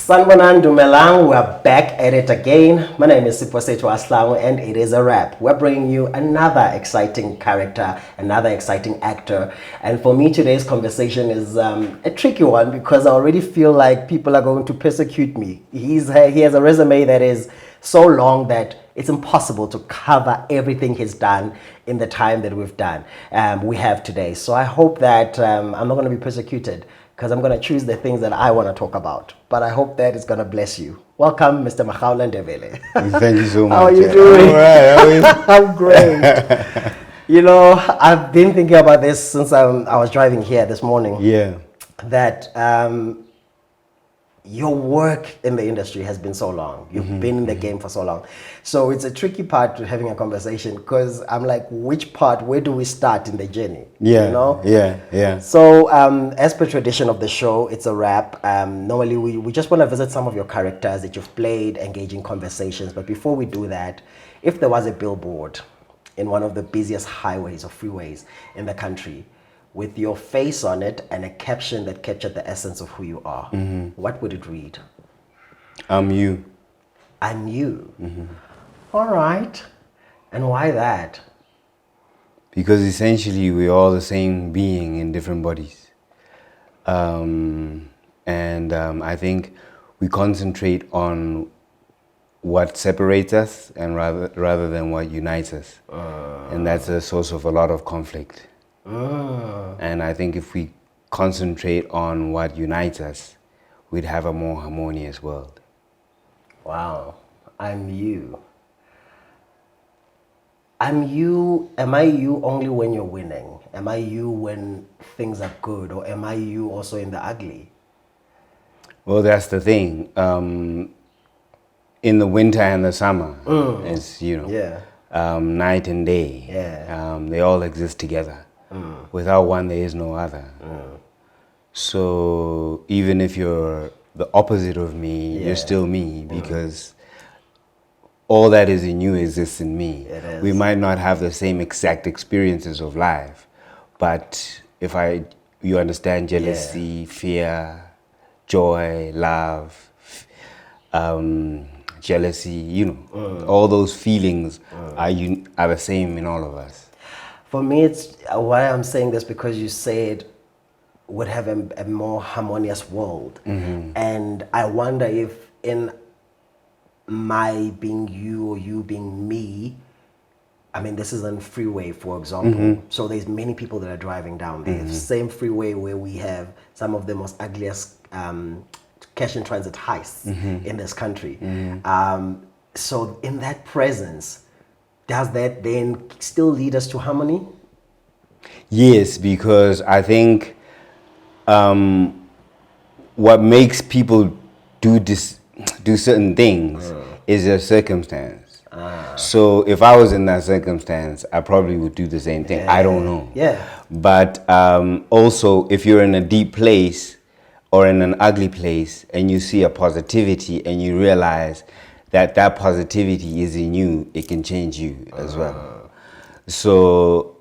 Sanibonani Dumelang, we're back at it again. My name is Sipho and it is a wrap. We're bringing you another exciting character, another exciting actor. And for me, today's conversation is a tricky one because I already feel like people are going to persecute me. He has a resume that is so long that it's impossible to cover everything he's done in the time that we have today. So I hope that I'm not going to be persecuted, because I'm going to choose the things that I want to talk about. But I hope that is going to bless you. Welcome, Mr. Makhaola Ndebele. Thank you so much. How are you doing? All right, how are you? I'm great. You know, I've been thinking about this since I was driving here this morning. Yeah. That your work in the industry has been so long. You've been in the game for so long. So it's a tricky part to having a conversation, because I'm like, where do we start in the journey? Yeah, you know? yeah. So as per tradition of the show, it's a wrap. Normally we just want to visit some of your characters that you've played, engaging conversations. But before we do that, if there was a billboard in one of the busiest highways or freeways in the country, with your face on it and a caption that captured the essence of who you are, what would it read? I'm you. I'm you. All right. And why that? Because essentially we're all the same being in different bodies. I think we concentrate on what separates us and rather than what unites us. And that's a source of a lot of conflict. And I think if we concentrate on what unites us, we'd have a more harmonious world. Wow. I'm you. I'm you. Am I you only when you're winning? Am I you when things are good? Or am I you also in the ugly? Well, that's the thing. In the winter and the summer, it's, night and day. Yeah. They all exist together. Without one, there is no other. So even if you're the opposite of me, you're still me, because all that is in you exists in me. We might not have the same exact experiences of life, but if you understand jealousy, fear, joy, love, jealousy, all those feelings are the same in all of us. For me, it's why I'm saying this, because you said would have a more harmonious world. And I wonder if in my being you or you being me, I mean, this is on freeway, for example. So there's many people that are driving down there. Same freeway where we have some of the most ugliest cash in transit heists in this country. So in that presence, does that then still lead us to harmony? Yes, because I think what makes people do certain things is their circumstance. So if I was in that circumstance, I probably would do the same thing. I don't know. But also, if you're in a deep place or in an ugly place and you see a positivity and you realize that positivity is in you, it can change you as well. So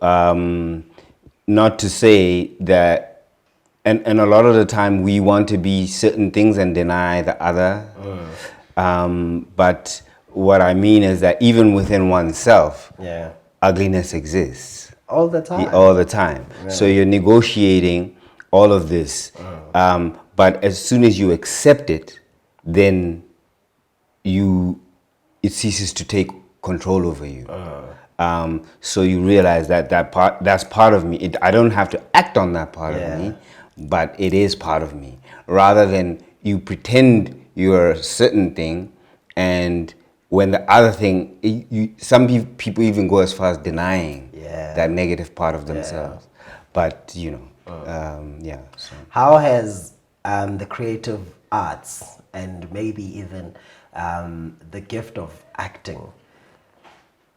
not to say that, and a lot of the time we want to be certain things and deny the other. But what I mean is that even within oneself, ugliness exists. All the time. All the time. So you're negotiating all of this. But as soon as you accept it, then it ceases to take control over you. So you realize that's part of me. I don't have to act on that part of me, but it is part of me. Rather than you pretend you're a certain thing, and when the other thing, some people even go as far as denying that negative part of themselves. But So. How has the creative arts and maybe even the gift of acting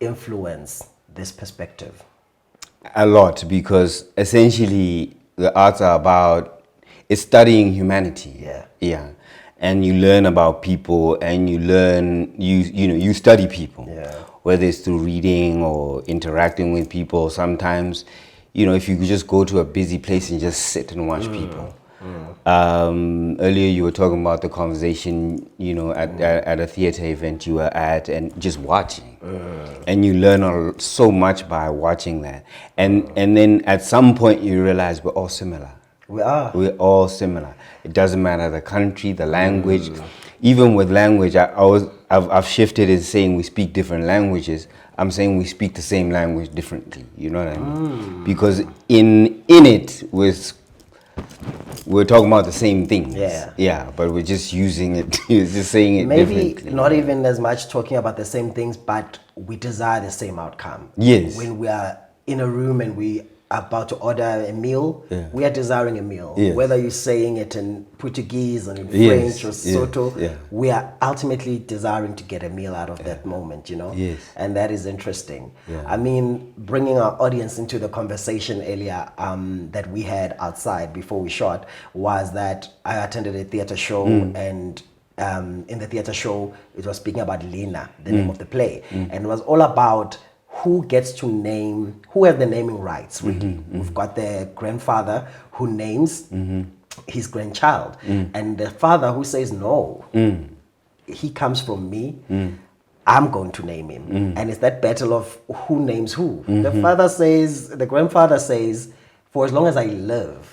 influence this perspective? A lot, because essentially the arts are about, it's studying humanity. And you learn about people, and you study people. Whether it's through reading or interacting with people. Sometimes, if you could just go to a busy place and just sit and watch people, Earlier you were talking about the conversation, you know, at a theater event you were at and just watching. And you learn so much by watching that. And then at some point you realize we're all similar. We are. We're all similar. It doesn't matter the country, the language. Even with language, I've shifted in saying we speak different languages. I'm saying we speak the same language differently. You know what I mean? Because in it, we're talking about the same things. Yeah. Yeah, but we're just using it, just saying it Maybe differently. not even as much talking about the same things, but we desire the same outcome. Yes. When we are in a room and we are about to order a meal, we are desiring a meal. Yes. Whether you're saying it in Portuguese or in Yes. French or Soto, Yeah. we are ultimately desiring to get a meal out of that moment, you know? Yes. And that is interesting. Yeah. I mean, bringing our audience into the conversation earlier that we had outside before we shot was that I attended a theater show and in the theater show, it was speaking about Lena, the name of the play. And it was all about who gets to name, who has the naming rights. We've got the grandfather who names his grandchild. And the father who says, no, he comes from me. I'm going to name him. And it's that battle of who names who. The father says, the grandfather says, for as long as I live,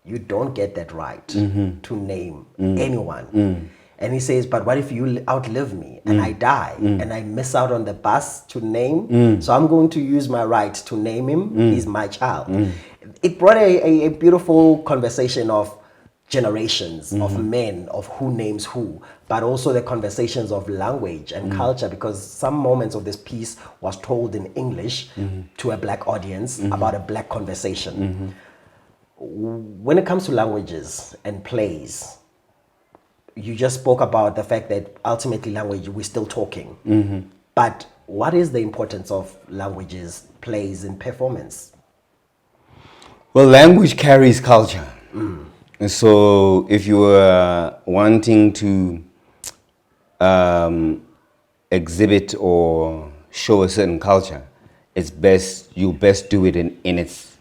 you don't get that right to name anyone. And he says, but what if you outlive me and I die and I miss out on the bus to name? So I'm going to use my right to name him. He's my child. It brought a beautiful conversation of generations of men, of who names who, but also the conversations of language and culture, because some moments of this piece was told in English to a black audience about a black conversation. When it comes to languages and plays, you just spoke about the fact that ultimately language, we're still talking. But what is the importance of languages, plays, and performance? Well, language carries culture. And so if you are wanting to exhibit or show a certain culture, you best do it in its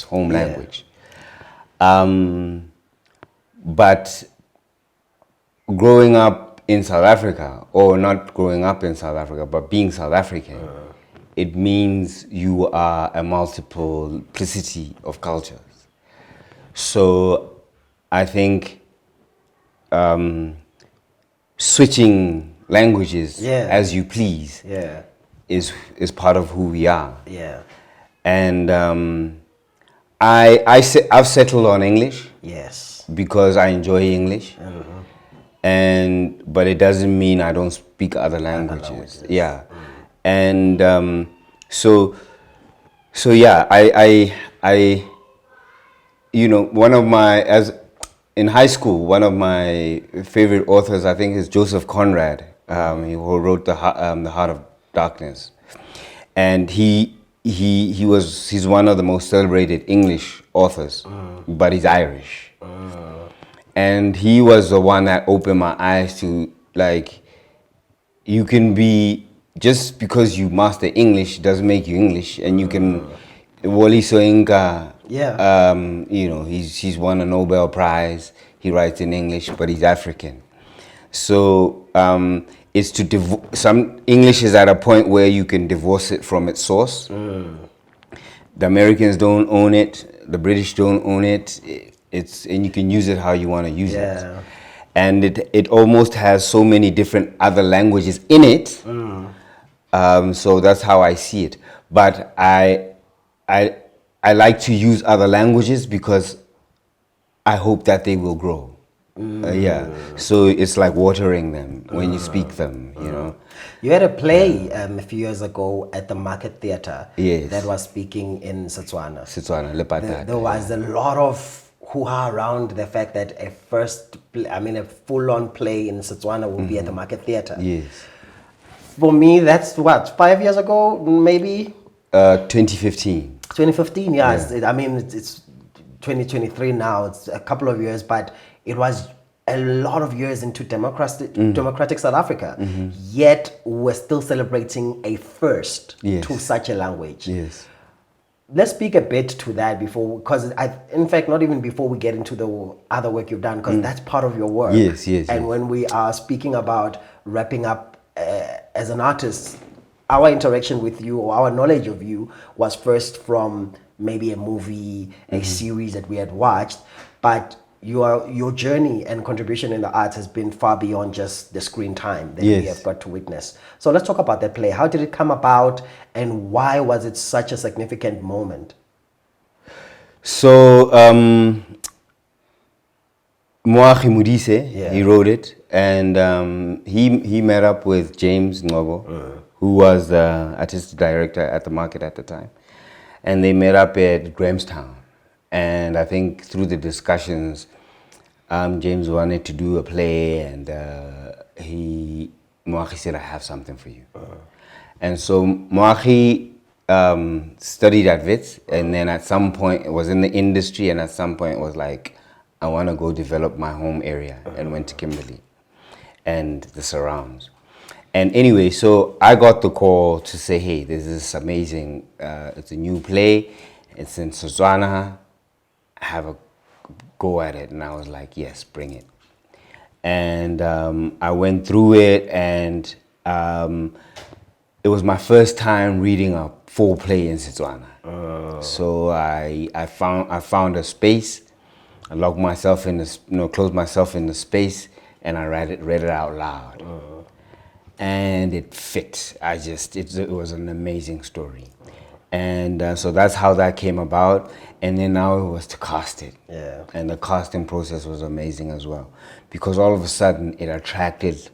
home language. But growing up in South Africa, or not growing up in South Africa, but being South African, it means you are a multiplicity of cultures. So I think switching languages as you please is part of who we are. Yeah. And I've settled on English. Yes. Because I enjoy English. But it doesn't mean I don't speak other languages. Yeah. And so yeah, I you know, in high school, one of my favorite authors, I think, is Joseph Conrad. He wrote the Heart of Darkness, and he's one of the most celebrated English authors, but he's Irish. And he was the one that opened my eyes to, like, you can be, just because you master English doesn't make you English, and you can, Wole Soyinka, you know, he's won a Nobel Prize. He writes in English, but he's African. So it's some English is at a point where you can divorce it from its source. The Americans don't own it. The British don't own it. And you can use it how you want to use it. And it almost has so many different other languages in it. So that's how I see it. But I like to use other languages because I hope that they will grow. So it's like watering them when you speak them, you know. You had a play a few years ago at the Market Theatre Yes. that was speaking in Setswana. Setswana, Lepatata. There was a lot of hoo-ha around the fact that a full-on play in Setswana will be at the Market Theatre. Yes. For me, that's what, 5 years ago, maybe? 2015. 2015, it's 2023 now. It's a couple of years, but it was a lot of years into democratic South Africa. Yet we're still celebrating a first to such a language. Yes. let's speak a bit to that before, because in fact, not even before we get into the other work you've done, because that's part of your work. Yes, yes, And yes. when we are speaking about wrapping up as an artist, our interaction with you or our knowledge of you was first from maybe a movie, a series that we had watched, but your journey and contribution in the arts has been far beyond just the screen time that we Yes. have got to witness. So let's talk about that play. How did it come about, and why was it such a significant moment? So, Moachi Mudise, Yeah. he wrote it, and he met up with James Ngobo, who was the artistic director at the market at the time. And they met up at Grahamstown. And I think through the discussions, James wanted to do a play, and Moachi said, I have something for you. And so Moachi studied at Wits, and then at some point was in the industry, and at some point was like, I want to go develop my home area, and went to Kimberley and the surrounds. And anyway, so I got the call to say, hey, there's this amazing, it's a new play, it's in Setswana, have a go at it. And I was like, yes, bring it. And I went through it, and it was my first time reading a full play in Setswana. So I found a space, I locked myself in this, closed myself in the space, and I read it out loud. And it fit. It was an amazing story. And so that's how that came about. And then now it was to cast it. Yeah. And the casting process was amazing as well. Because all of a sudden it attracted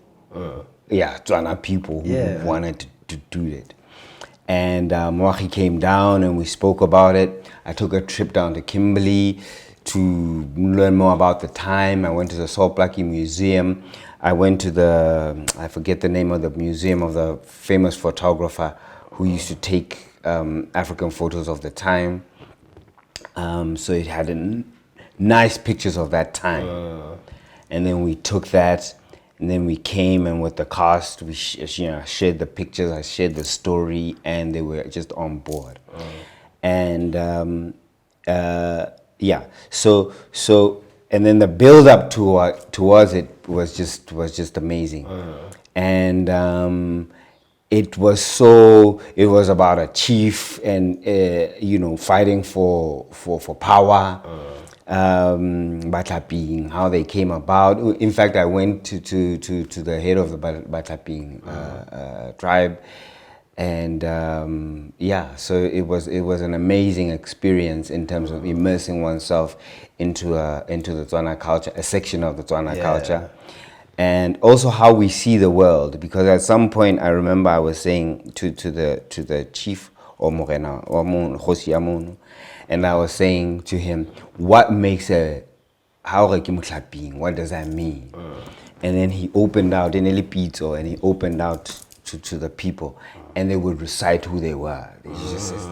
Tswana people who wanted to do it. And Moachi came down and we spoke about it. I took a trip down to Kimberley to learn more about the time. I went to the Salt Blackie Museum. I went to I forget the name of the museum of the famous photographer who used to take African photos of the time. So it had nice pictures of that time. And then we took that, and then we came, and with the cast, we shared the pictures, I shared the story, and they were just on board. And so and then the build up towards it was just amazing. And it was about a chief and fighting for power, Batlaping, how they came about. In fact, I went to the head of the Batlaping tribe. And so it was an amazing experience in terms of immersing oneself into the Tswana culture, a section of the Tswana culture, and also how we see the world. Because at some point, I remember I was saying to the chief or Morena or Khosi Amono, and I was saying to him, what makes what does that mean? And then he opened out in Elipito, and he opened out to the people, and they would recite who they were. They just says,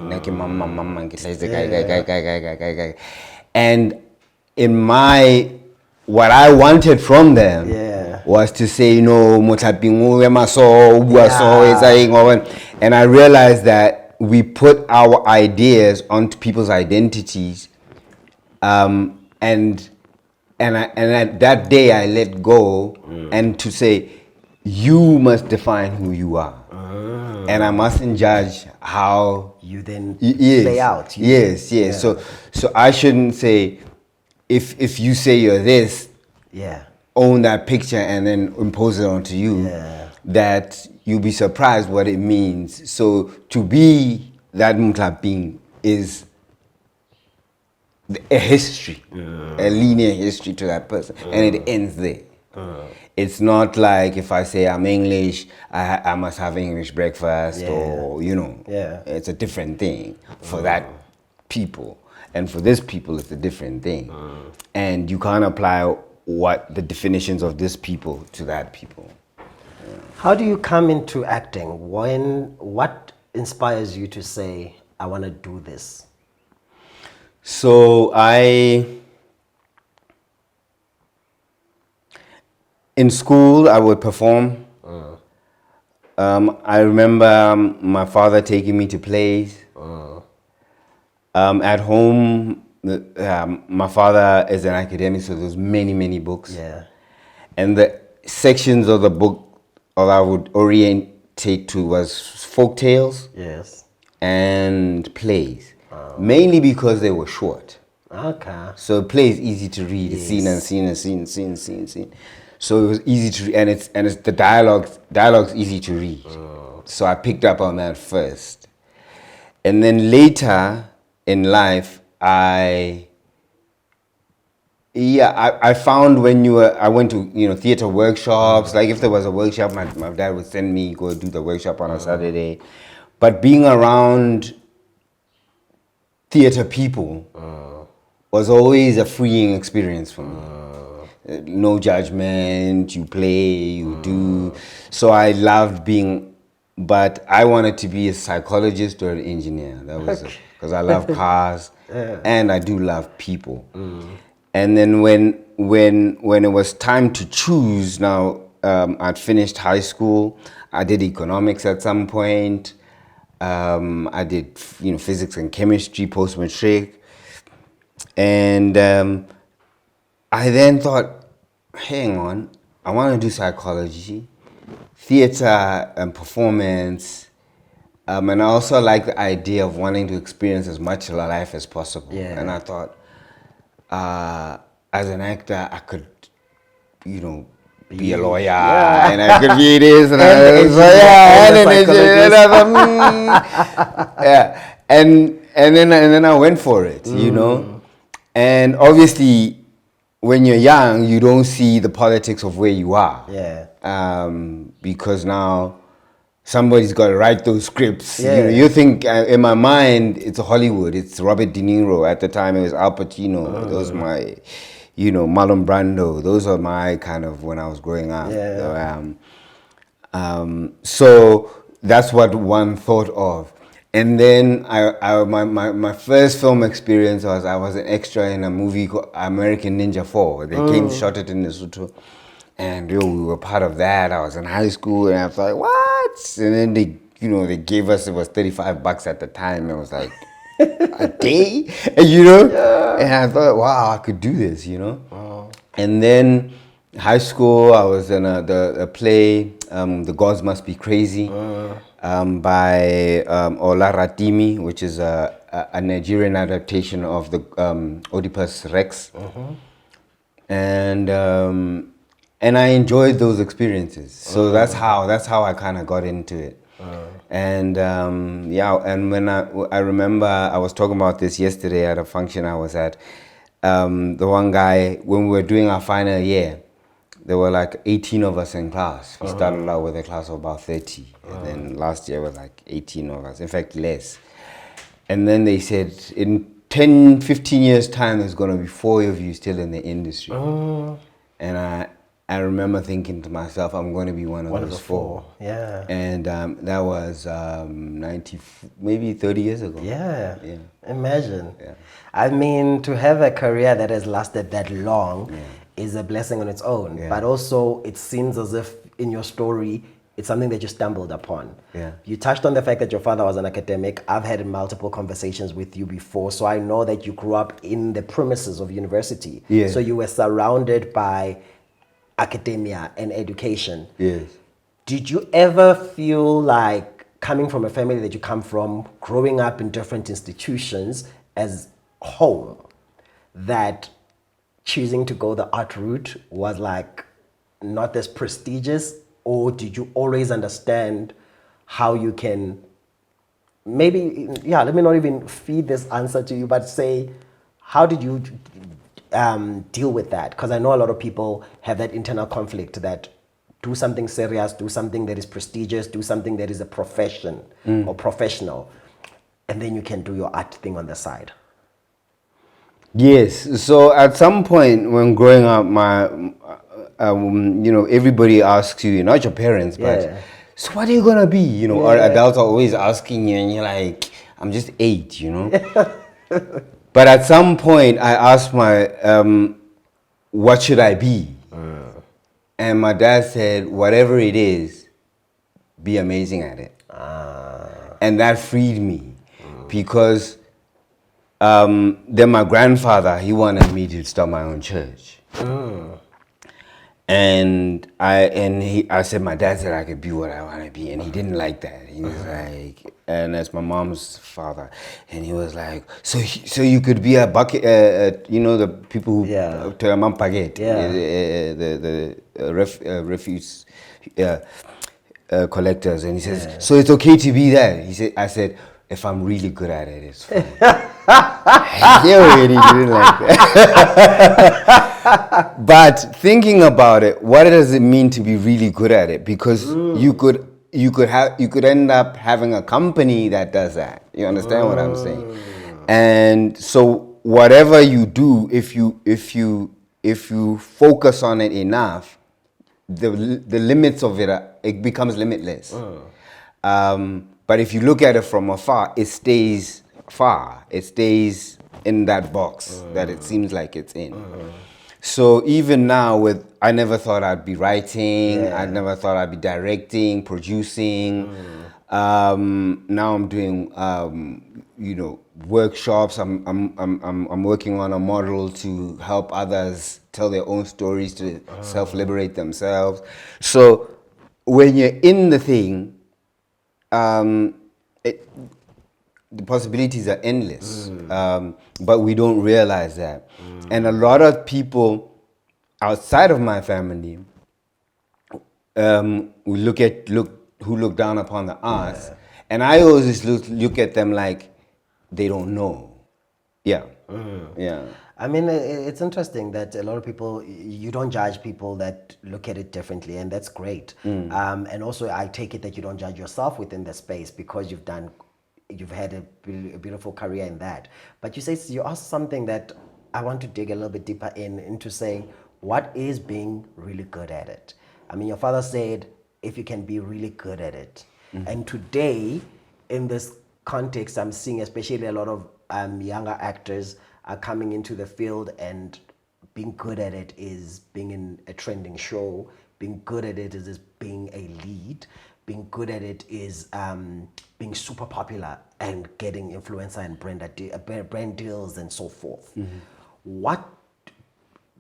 and in what I wanted from them was to say, and I realized that we put our ideas onto people's identities, and that day I let go, and to say, you must define who you are. And I mustn't judge how you then play out. Yes. So I shouldn't say, if you say you're this, own that picture and then impose it onto you. That you'll be surprised what it means. So to be that Mklaping is a history, a linear history to that person, and it ends there. It's not like if I say I'm English, I must have English breakfast, or it's a different thing for that people, and for this people it's a different thing, and you can't apply what the definitions of this people to that people. How do you come into acting? What inspires you to say, I want to do this? So in school, I would perform. I remember my father taking me to plays. At home, my father is an academic, so there's many books. Yeah. And the sections of the book that I would orientate to was folk tales. Yes. And plays, mainly because they were short. Okay. So plays easy to read, Yes. scene. So it was easy to read, and it's the dialogue's easy to read. So I picked up on that first, and then later in life, I found I went to theater workshops. Like if there was a workshop, my dad would send me go do the workshop on a Saturday. But being around theater people was always a freeing experience for me. No judgment, you play, you do. So I loved being, but I wanted to be a psychologist or an engineer. That was it, because I love cars and I do love people. And then when it was time to choose, now I'd finished high school. I did economics at some point. I did physics and chemistry post matric, and I then thought, hang on, I want to do psychology, theater and performance, and I also like the idea of wanting to experience as much of life as possible. Yeah. And I thought, as an actor, I could, be a lawyer, and I could be this, and and then I went for it, and obviously, when you're young, you don't see the politics of where you are, because now somebody's got to write those scripts. You think in my mind it's Hollywood, it's Robert De Niro. At the time it was Al Pacino. Those are my, Marlon Brando. Those are my kind of when I was growing up. So that's what one thought of. And then my first film experience was I was an extra in a movie called American Ninja 4. They came, shot it in Lesotho. And we were part of that. I was in high school, and I thought, what? And then they gave us, it was $35 at the time. It was like a day, And I thought, wow, I could do this, And then high school, I was in a play, The Gods Must Be Crazy, by Ola Ratimi, which is a Nigerian adaptation of the Oedipus Rex, and I enjoyed those experiences. So that's how I kind of got into it. And and when I remember I was talking about this yesterday at a function I was at. The one guy, when we were doing our final year, there were like 18 of us in class. We started out with a class of about 30. And then last year was like 18 of us, in fact less. And then they said, in 10, 15 years time, there's going to be 4 of you still in the industry. And I remember thinking to myself, I'm going to be one of those 4. Yeah. And that was maybe 30 years ago. Yeah. Imagine. Yeah. I mean, to have a career that has lasted that long is a blessing on its own. Yeah. But also, it seems as if in your story, it's something that you stumbled upon. Yeah. You touched on the fact that your father was an academic. I've had multiple conversations with you before, so I know that you grew up in the premises of university. Yeah. So you were surrounded by academia and education. Yes. Did you ever feel like, coming from a family that you come from, growing up in different institutions as home, that choosing to go the art route was like not as prestigious? Or did you always understand how you can, maybe, let me not even feed this answer to you, but say, how did you deal with that? Because I know a lot of people have that internal conflict that do something serious, do something that is prestigious, do something that is a profession or professional, and then you can do your art thing on the side. Yes. So at some point when growing up, everybody asks you, not your parents, but so what are you gonna be? Or adults are always asking you, and you're like, I'm just 8, But at some point, I asked what should I be? And my dad said, whatever it is, be amazing at it. And that freed me, because Then my grandfather, he wanted me to start my own church. And I said, my dad said I could be what I want to be, and he didn't like that. He was like, and that's my mom's father, and he was like, so you could be a bucket, you know, the people who to a mampaget, the refuse collectors, and he says, so it's okay to be that. He said, I said, if I'm really good at it, it's fine. He already didn't like that. But thinking about it, what does it mean to be really good at it? Because you could end up having a company that does that. You understand what I'm saying? And so whatever you do, if you focus on it enough, the limits of it becomes limitless. But if you look at it from afar, it stays far. It stays in that box that it seems like it's in. So even now, I never thought I'd be writing. I never thought I'd be directing, producing. Now I'm doing, workshops. I'm working on a model to help others tell their own stories to self-liberate themselves. So when you're in the thing, the possibilities are endless, but we don't realize that. And a lot of people outside of my family, we look down upon the arts, and I always look at them like they don't know. Yeah. I mean, it's interesting that a lot of people, you don't judge people that look at it differently, and that's great. And also, I take it that you don't judge yourself within the space because you've had a beautiful career in that. But you asked something that I want to dig a little bit deeper into saying, what is being really good at it? I mean, your father said, if you can be really good at it. And today, in this context, I'm seeing especially a lot of younger actors are coming into the field, and being good at it is being in a trending show. Being good at it is being a lead. Being good at it is being super popular and getting influencer and brand deals and so forth.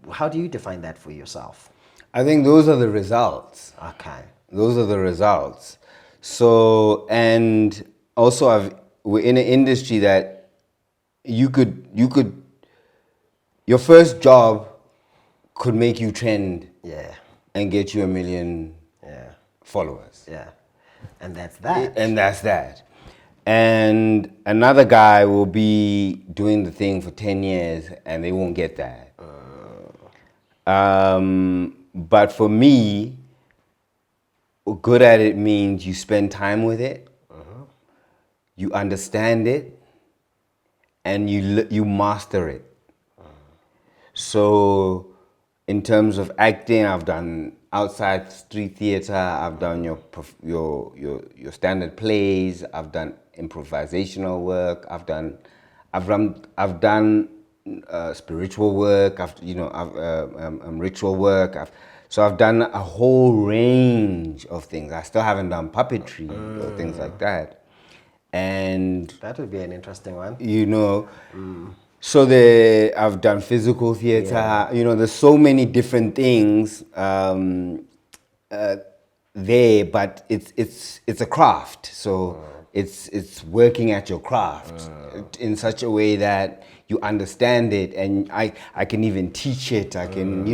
How do you define that for yourself? I think those are the results. Okay. Those are the results. So, and also we're in an industry that your first job could make you trend and get you 1 million followers. And that's that. And another guy will be doing the thing for 10 years and they won't get that. But for me, good at it means you spend time with it, you understand it, and you master it. So in terms of acting, I've done outside street theater, I've done your standard plays, I've done improvisational work, I've done spiritual work, ritual work. So I've done a whole range of things. I still haven't done puppetry or things like that. And that would be an interesting one. So I've done physical theater. There's so many different things there, but it's a craft. So it's working at your craft in such a way that you understand it, and I can even teach it. I can,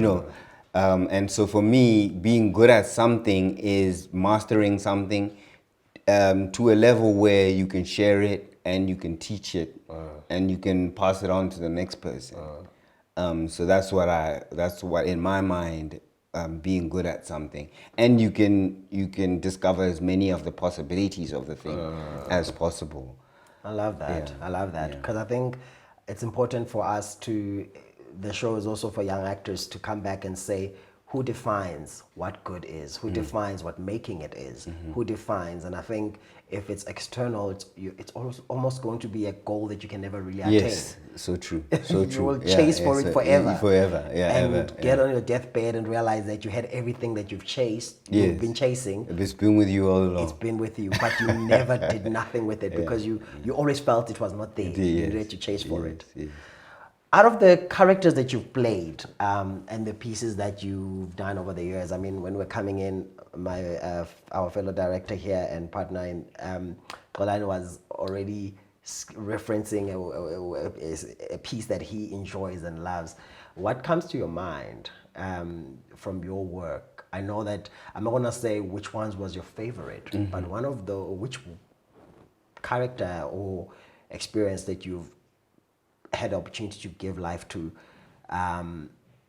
and so for me, being good at something is mastering something to a level where you can share it and you can teach it and you can pass it on to the next person. So that's what in my mind, being good at something, and you can discover as many of the possibilities of the thing as possible. I love that. I love that because I think it's important for us the show is also for young actors to come back and say, who defines what good is, who defines what making it is, who defines, and I think if it's external, it's almost going to be a goal that you can never really attain. Yes, so true, so You true. will chase for it forever. Forever, yeah, and ever. get on your deathbed and realize that you had everything that you've chased, Yes. you've been chasing. It's been with you all along. It's been with you, but you never did nothing with it because you always felt it was not there. You needed to chase for it. Yes. Out of the characters that you've played and the pieces that you've done over the years, I mean, when we're coming in, our fellow director here and partner in Xolani was already referencing a piece that he enjoys and loves. What comes to your mind from your work? I know that I'm not gonna say which ones was your favorite, but which character or experience that you've had the opportunity to give life to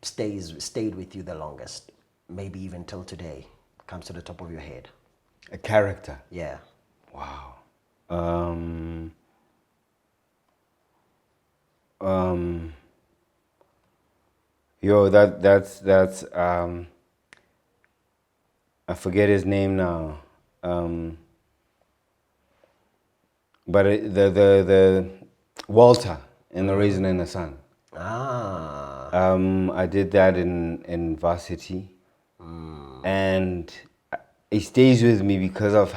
stayed with you the longest, maybe even till today, comes to the top of your head? A character. Yeah. Wow. That's I forget his name now. But the Walter in The Raisin in the Sun. I did that in varsity, and it stays with me because of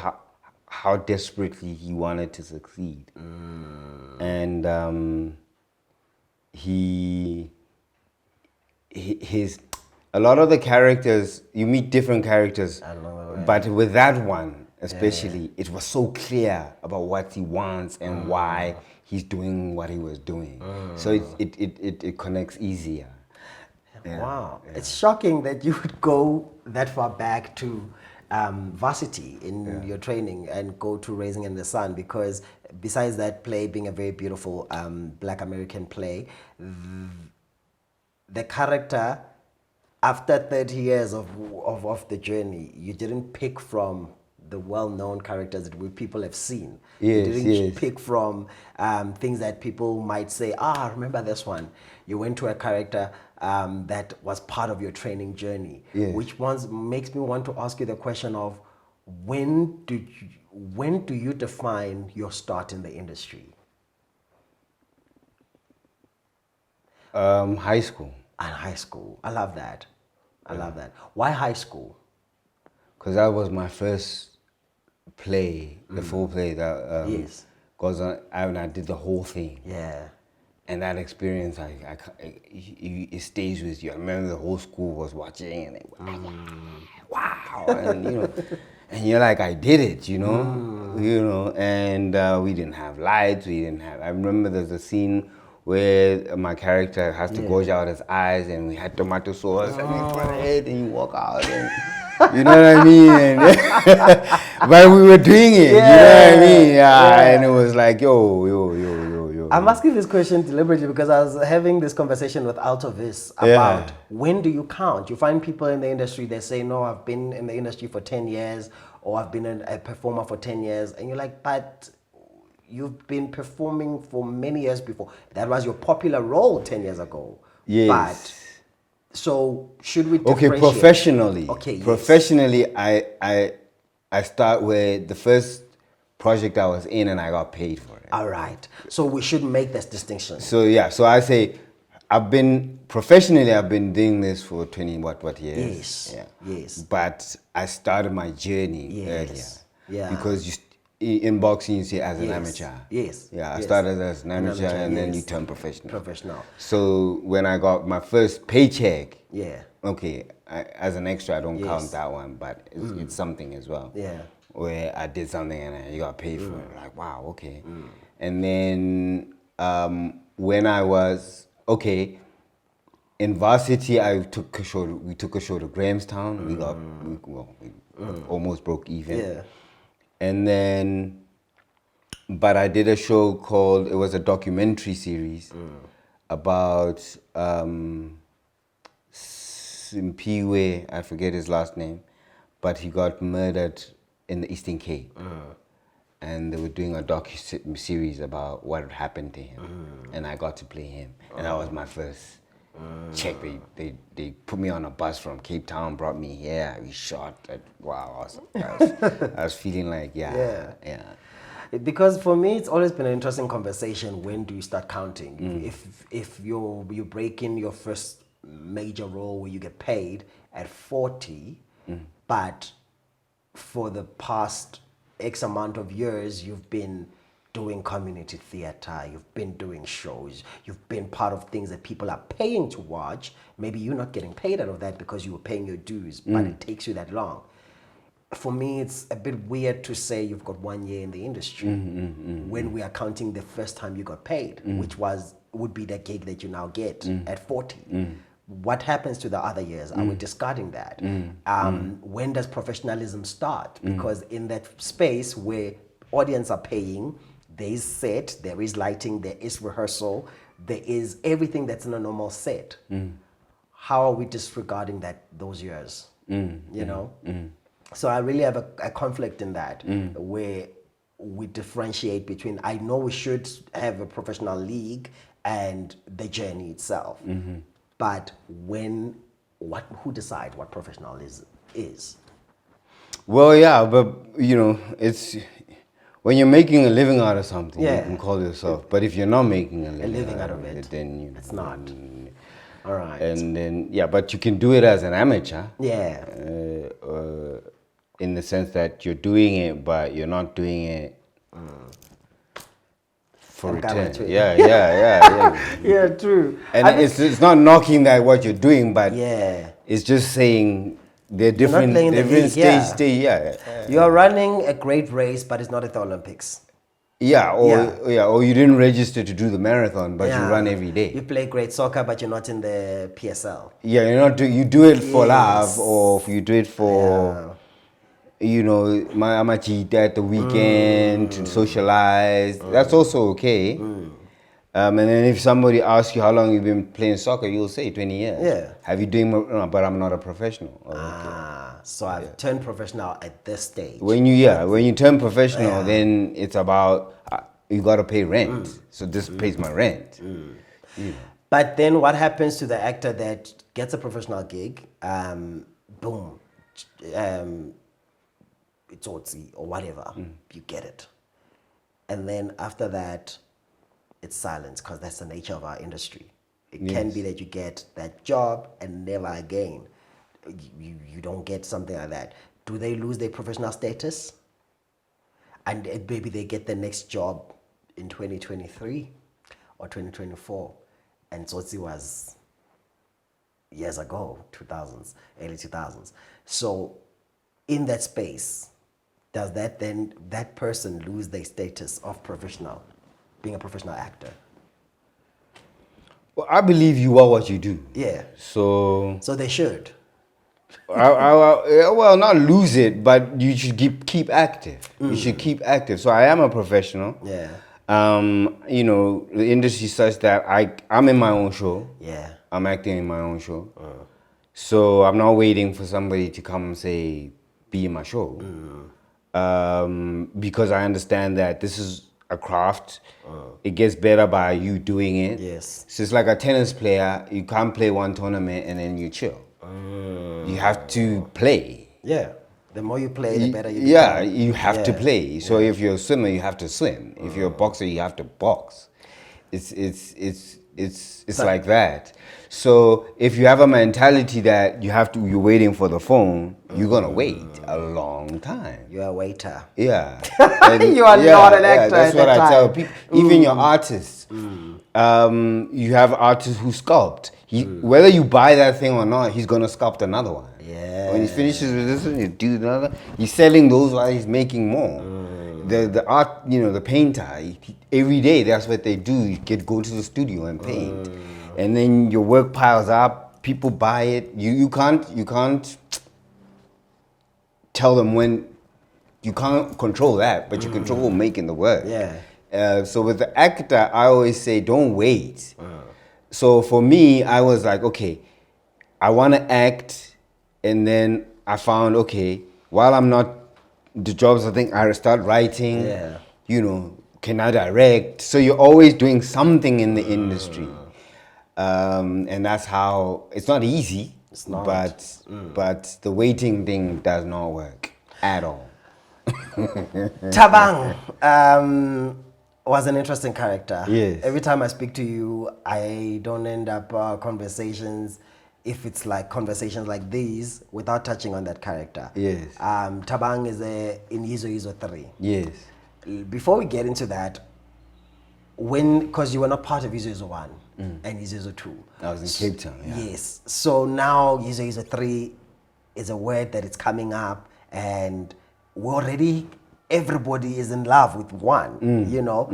how desperately he wanted to succeed, and a lot of the characters, you meet different characters, but with that one especially, it was so clear about what he wants and why he's doing what he was doing. So it connects easier. Wow. It's shocking that you would go that far back to varsity in your training and go to Raising in the Sun, because besides that play being a very beautiful Black American play, the character, after 30 years of the journey, you didn't pick from the well-known characters that people have seen. Yes, you didn't pick from things that people might say, remember this one. You went to a character that was part of your training journey, which makes me want to ask you the question of when do you define your start in the industry? High school. And high school. I love that. I love that. Why high school? Because that was my first play, the full play that goes on, and I did the whole thing. Yeah. And that experience, it stays with you. I remember the whole school was watching, and they were wow, and and you're like, I did it, and we didn't have lights, I remember there's a scene where my character has to gouge out his eyes, and we had tomato sauce, and we put it, and you walk out, and you know what I mean? But we were doing it, you know what I mean? And it was like, yo. I'm asking this question deliberately because I was having this conversation with Altovis about when do you count? You find people in the industry, they say, no, I've been in the industry for 10 years, or I've been a performer for 10 years. And you're like, but you've been performing for many years before. That was your popular role 10 years ago. Yes. But so should we differentiate? Okay, professionally. Okay, yes. Professionally, I start with the first project I was in, and I got paid for it. All right. So we should make this distinction. So I say I've been doing this for 20 what years? Yes. Yeah. Yes. But I started my journey earlier. Yeah. Because in boxing, you see as an amateur. Yes. Yeah, I started as an amateur, and then you turn professional. So when I got my first paycheck, okay, as an extra, I don't count that one, but it's something as well. Yeah. Where I did something and you got paid for it. Like, wow, okay. And then when I was, in varsity, we took a show to Grahamstown. We almost broke even. Yeah. And then, but I did a show it was a documentary series about Simpiwe, I forget his last name, but he got murdered in the Eastern Cape. And they were doing a docu-series about what happened to him. And I got to play him. And that was my first Check, they put me on a bus from Cape Town, brought me here, we shot. Wow, I was feeling like, yeah. Because for me, it's always been an interesting conversation. When do you start counting? If you break in your first major role where you get paid at 40, but for the past X amount of years, you've been doing community theater, you've been doing shows, you've been part of things that people are paying to watch. Maybe you're not getting paid out of that because you were paying your dues, but it takes you that long. For me, it's a bit weird to say you've got 1 year in the industry when we are counting the first time you got paid, which would be the gig that you now get at 40. What happens to the other years? Are we discarding that? When does professionalism start? Because in that space where audience are paying, there is set, there is lighting, there is rehearsal, there is everything that's in a normal set. How are we disregarding those years? You know? So I really have a conflict in that, where we differentiate between, I know we should have a professional league and the journey itself. But who decides what professionalism is? Well, yeah, but it's when you're making a living out of something, you can call yourself. But if you're not making a living out of it, then it's not. All right. And then but you can do it as an amateur. Yeah. In the sense that you're doing it, but you're not doing it for return. Yeah. Yeah, true. And it's not knocking that what you're doing, but yeah, it's just saying they're different stage. You're running a great race, but it's not at the Olympics. Or you didn't register to do the marathon, but you run every day. You play great soccer, but you're not in the PSL. Yeah, you do it for love, or you do it for Machita at the weekend to socialize. That's also okay. And then if somebody asks you how long you've been playing soccer, you'll say 20 years. Yeah. Have you doing? No, but I'm not a professional. So I've turned professional at this stage. When you turn professional, then it's about you got to pay rent. So this pays my rent. But then what happens to the actor that gets a professional gig? Boom. It's Otsi or whatever. You get it. And then after that, it's silence, because that's the nature of our industry. It can be that you get that job and never again. You don't get something like that. Do they lose their professional status? And maybe they get the next job in 2023 or 2024. And Tsotsi was years ago, 2000s, early 2000s. So in that space, does that person lose their status of professional, being a professional actor? Well, I believe you are what you do. Yeah. So they should. Well, not lose it, but you should keep active. You should keep active. So I am a professional. Yeah. The industry is such that I'm in my own show. Yeah. I'm acting in my own show. So I'm not waiting for somebody to come and say, be in my show. Because I understand that this is a craft. It gets better by you doing it. Yes. So it's like a tennis player. You can't play one tournament and then you chill. You have to play. Yeah. The more you play, the better you become. Yeah, you have to play. So if you're a swimmer, you have to swim. If you're a boxer, you have to box. It's like that. So if you have a mentality that you're waiting for the phone, you're gonna wait a long time. You're a waiter. Yeah. You are not an actor. That's what I tell people. Even your artists. You have artists who sculpt. Whether you buy that thing or not, he's gonna sculpt another one. Yeah. When he finishes with this one, you do another. He's selling those while he's making more. The art, the painter, every day that's what they do. You go to the studio and paint, and then your work piles up. People buy it. You can't tell them when. You can't control that, but you control making the work. Yeah. So with the actor, I always say, don't wait. So for me, I was like, okay, I want to act, and then I found, okay, while I'm not the jobs, I think I start writing. Yeah. Can I direct? So you're always doing something in the industry. And that's how, it's not easy. It's not. But the waiting thing does not work at all. Thabang was an interesting character. Yes. Every time I speak to you, I don't end up conversations, if it's like conversations like these, without touching on that character. Yes. Thabang is in Yizo 3. Yes. Before we get into that, because you were not part of Yizo 1 and Yizo 2. I was in Cape Town, yeah. Yes. So now Yizo 3 is a word that it's coming up, and everybody is in love with one, you know.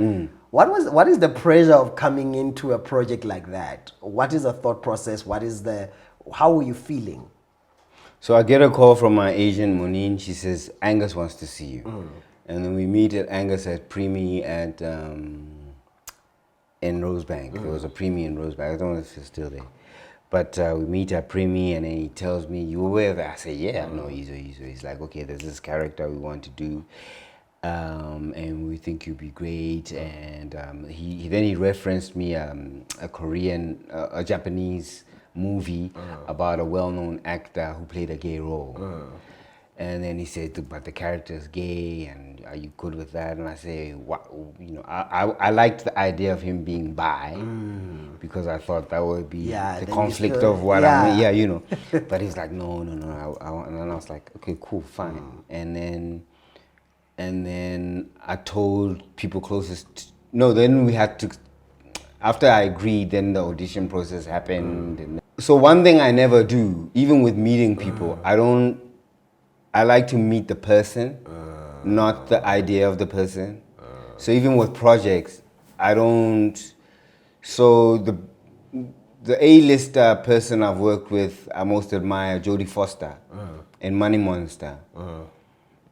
What is the pressure of coming into a project like that? What is the thought process? How were you feeling? So I get a call from my agent, Monine. She says, Angus wants to see you. And then we meet at Angus at Premi in Rosebank. There was a Premi in Rosebank. I don't know if it's still there. But we meet at Premi, and then he tells me, you aware of that? I say, yeah, no, he's like, okay, there's this character we want to do, and we think you'd be great. And he referenced me a Japanese movie about a well-known actor who played a gay role. And then he said, but the character is gay, and are you good with that? And I say, what, you know, I liked the idea of him being bi, because I thought that would be the conflict of what you know. But he's like, no, I want, and then I was like, okay, cool, fine. And then I told people closest, then we had to, after I agreed, then the audition process happened. And so one thing I never do, even with meeting people, I like to meet the person, not the idea of the person. So even with projects, I don't. So the A-lister person I've worked with, I most admire, Jodie Foster in Money Monster.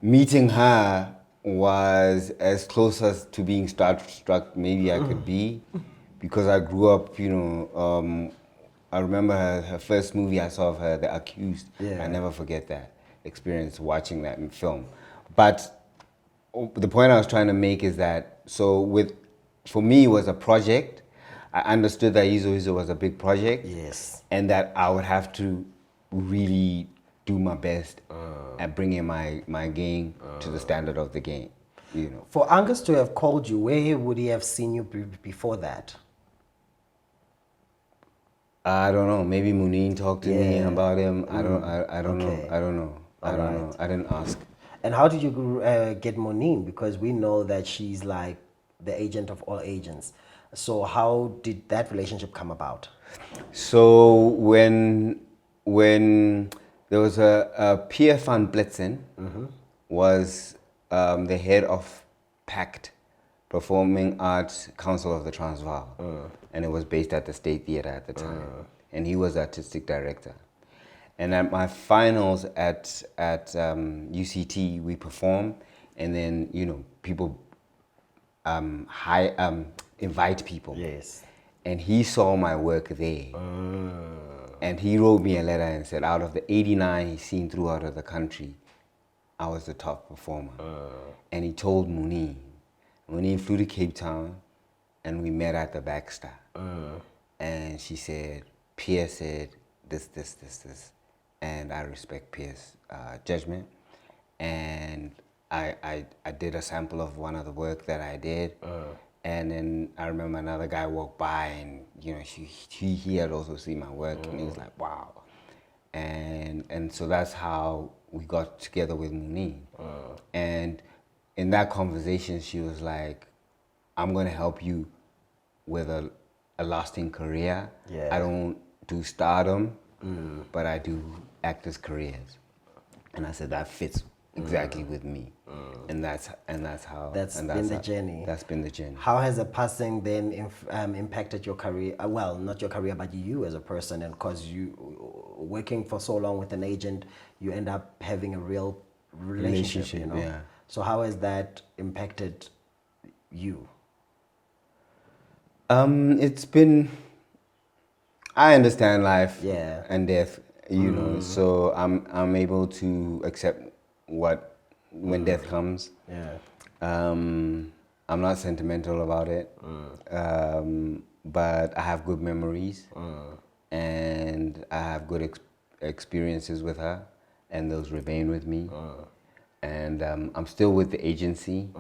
Meeting her was as close as to being starstruck maybe I could be, because I grew up, you know. I remember her first movie I saw of her, The Accused. Yeah. I never forget that experience watching that in film. But the point I was trying to make is that, for me, it was a project. I understood that Yizo was a big project. Yes. And that I would have to really do my best at bringing my game to the standard of the game, you know. For Angus to have called you, where would he have seen you before that? I don't know. Maybe Muneen talked to me about him. I don't know. I didn't ask. And how did you get Monine? Because we know that she's like the agent of all agents. So how did that relationship come about? So when there was a Pierre van Blitzen was the head of PACT, Performing Arts Council of the Transvaal, and it was based at the State Theatre at the time, and he was artistic director. And at my finals at UCT, we perform, and then, you know, people invite people. Yes. And he saw my work there. And he wrote me a letter and said, out of the 89 he's seen throughout of the country, I was the top performer. And he told Muneen. Muneen flew to Cape Town, and we met at the Baxter. And she said, Pierre said this. And I respect Pierre's judgment. And I did a sample of one of the work that I did. And then I remember another guy walked by, and, you know, he had also seen my work, and he was like, wow. And so that's how we got together with Muneen. And in that conversation, she was like, I'm going to help you with a lasting career. Yeah. I don't do stardom, but I do actors' careers. And I said, that fits exactly with me. And that's how been the journey. That's been the journey. How has the passing then impacted your career? Well, not your career, but you as a person. And because you working for so long with an agent, you end up having a real relationship, you know? Yeah. So how has that impacted you? It's been, I understand life and death, you know, so I'm able to accept when death comes. Yeah. I'm not sentimental about it. but I have good memories, and I have good experiences with her, and those remain with me. And I'm still with the agency.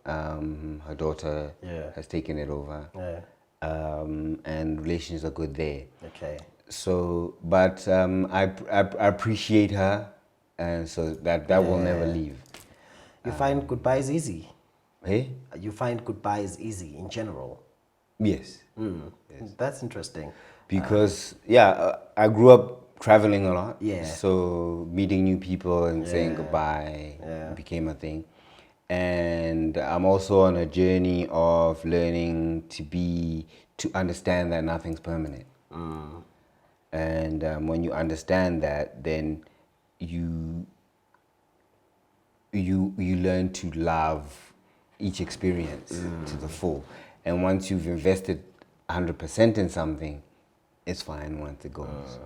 Her daughter has taken it over, and relations are good there. Okay. So, but I appreciate her, and so that will never leave. You find goodbye is easy. Hey? You find goodbye is easy in general. Yes. Yes. That's interesting. Because I grew up traveling a lot. Yeah. So meeting new people and saying goodbye became a thing. And I'm also on a journey of learning to understand that nothing's permanent. And when you understand that, then you learn to love each experience to the full. And once you've invested 100% in something, it's fine once it goes.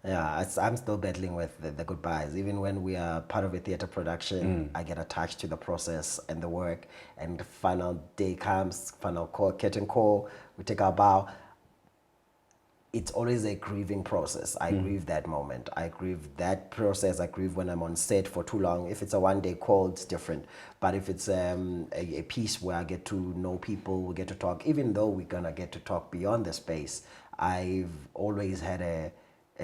Yeah, I'm still battling with the goodbyes. Even when we are part of a theater production, I get attached to the process and the work, and the final day comes, final call, curtain call, we take our bow. It's always a grieving process. I grieve that moment. I grieve that process. I grieve when I'm on set for too long. If it's a one-day call, it's different. But if it's a piece where I get to know people, we get to talk, even though we're going to get to talk beyond the space, I've always had a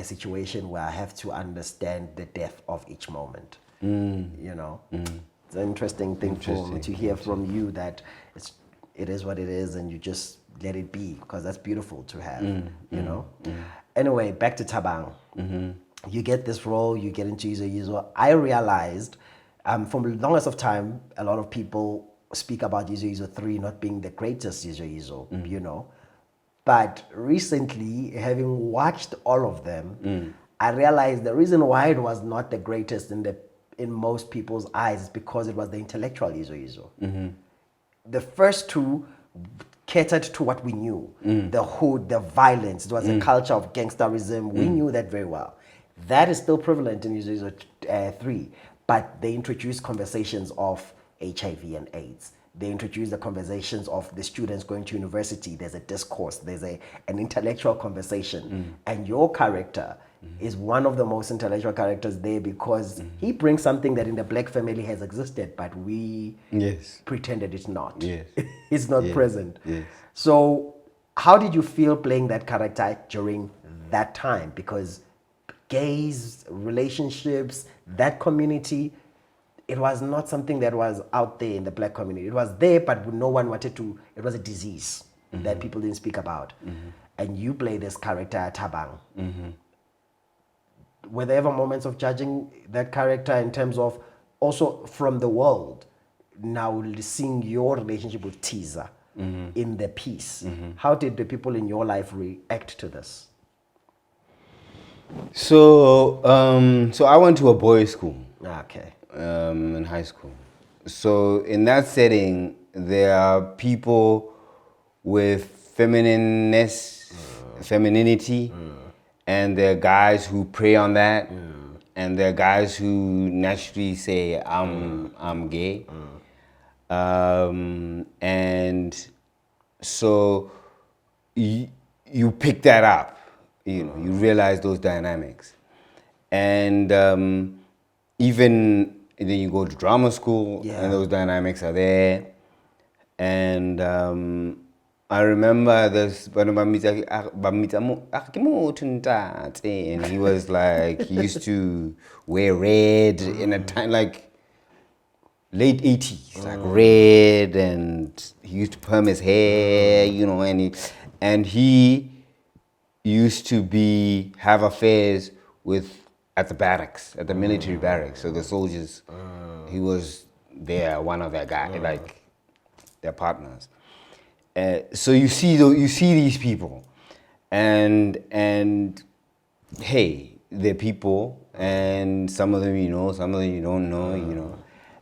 situation where I have to understand the depth of each moment. You know? It's an interesting thing to hear from you, that it is what it is, and you just let it be, because that's beautiful to have, you know? Anyway, back to Tabang. You get this role, you get into Yizo Yizo. I realized from the longest of time, a lot of people speak about Yizo Yizo 3 not being the greatest Yizo Yizo, you know? But recently, having watched all of them, I realized the reason why it was not the greatest in most people's eyes is because it was the intellectual Yizo Yizo. The first two catered to what we knew, the hood, the violence. It was a culture of gangsterism. We knew that very well. That is still prevalent in Yizo Yizo 3, but they introduced conversations of HIV and AIDS. They introduce the conversations of the students going to university. There's a discourse, there's an intellectual conversation. And your character is one of the most intellectual characters there, because he brings something that in the black family has existed, but we pretended it's not. It's not present. So how did you feel playing that character during that time? Because gays, relationships, that community, it was not something that was out there in the black community. It was there, but no one wanted to. It was a disease that people didn't speak about. And you play this character, Tabang. Were there ever moments of judging that character in terms of also from the world, now seeing your relationship with Tiza in the piece? How did the people in your life react to this? So, so I went to a boys' school. Okay. In high school. So in that setting, there are people with femininity, and there are guys who prey on that, and there are guys who naturally say, I'm gay. And so you pick that up, you know, you realize those dynamics. And even then you go to drama school, and those dynamics are there. And I remember this, and he was like, he used to wear red in a time like late 80s, like red, and he used to perm his hair, you know, and he used to have affairs at the barracks, at the military barracks. So the soldiers, he was one of their guys, like their partners. So you see these people, and hey, they're people, and some of them you know, some of them you don't know, you know.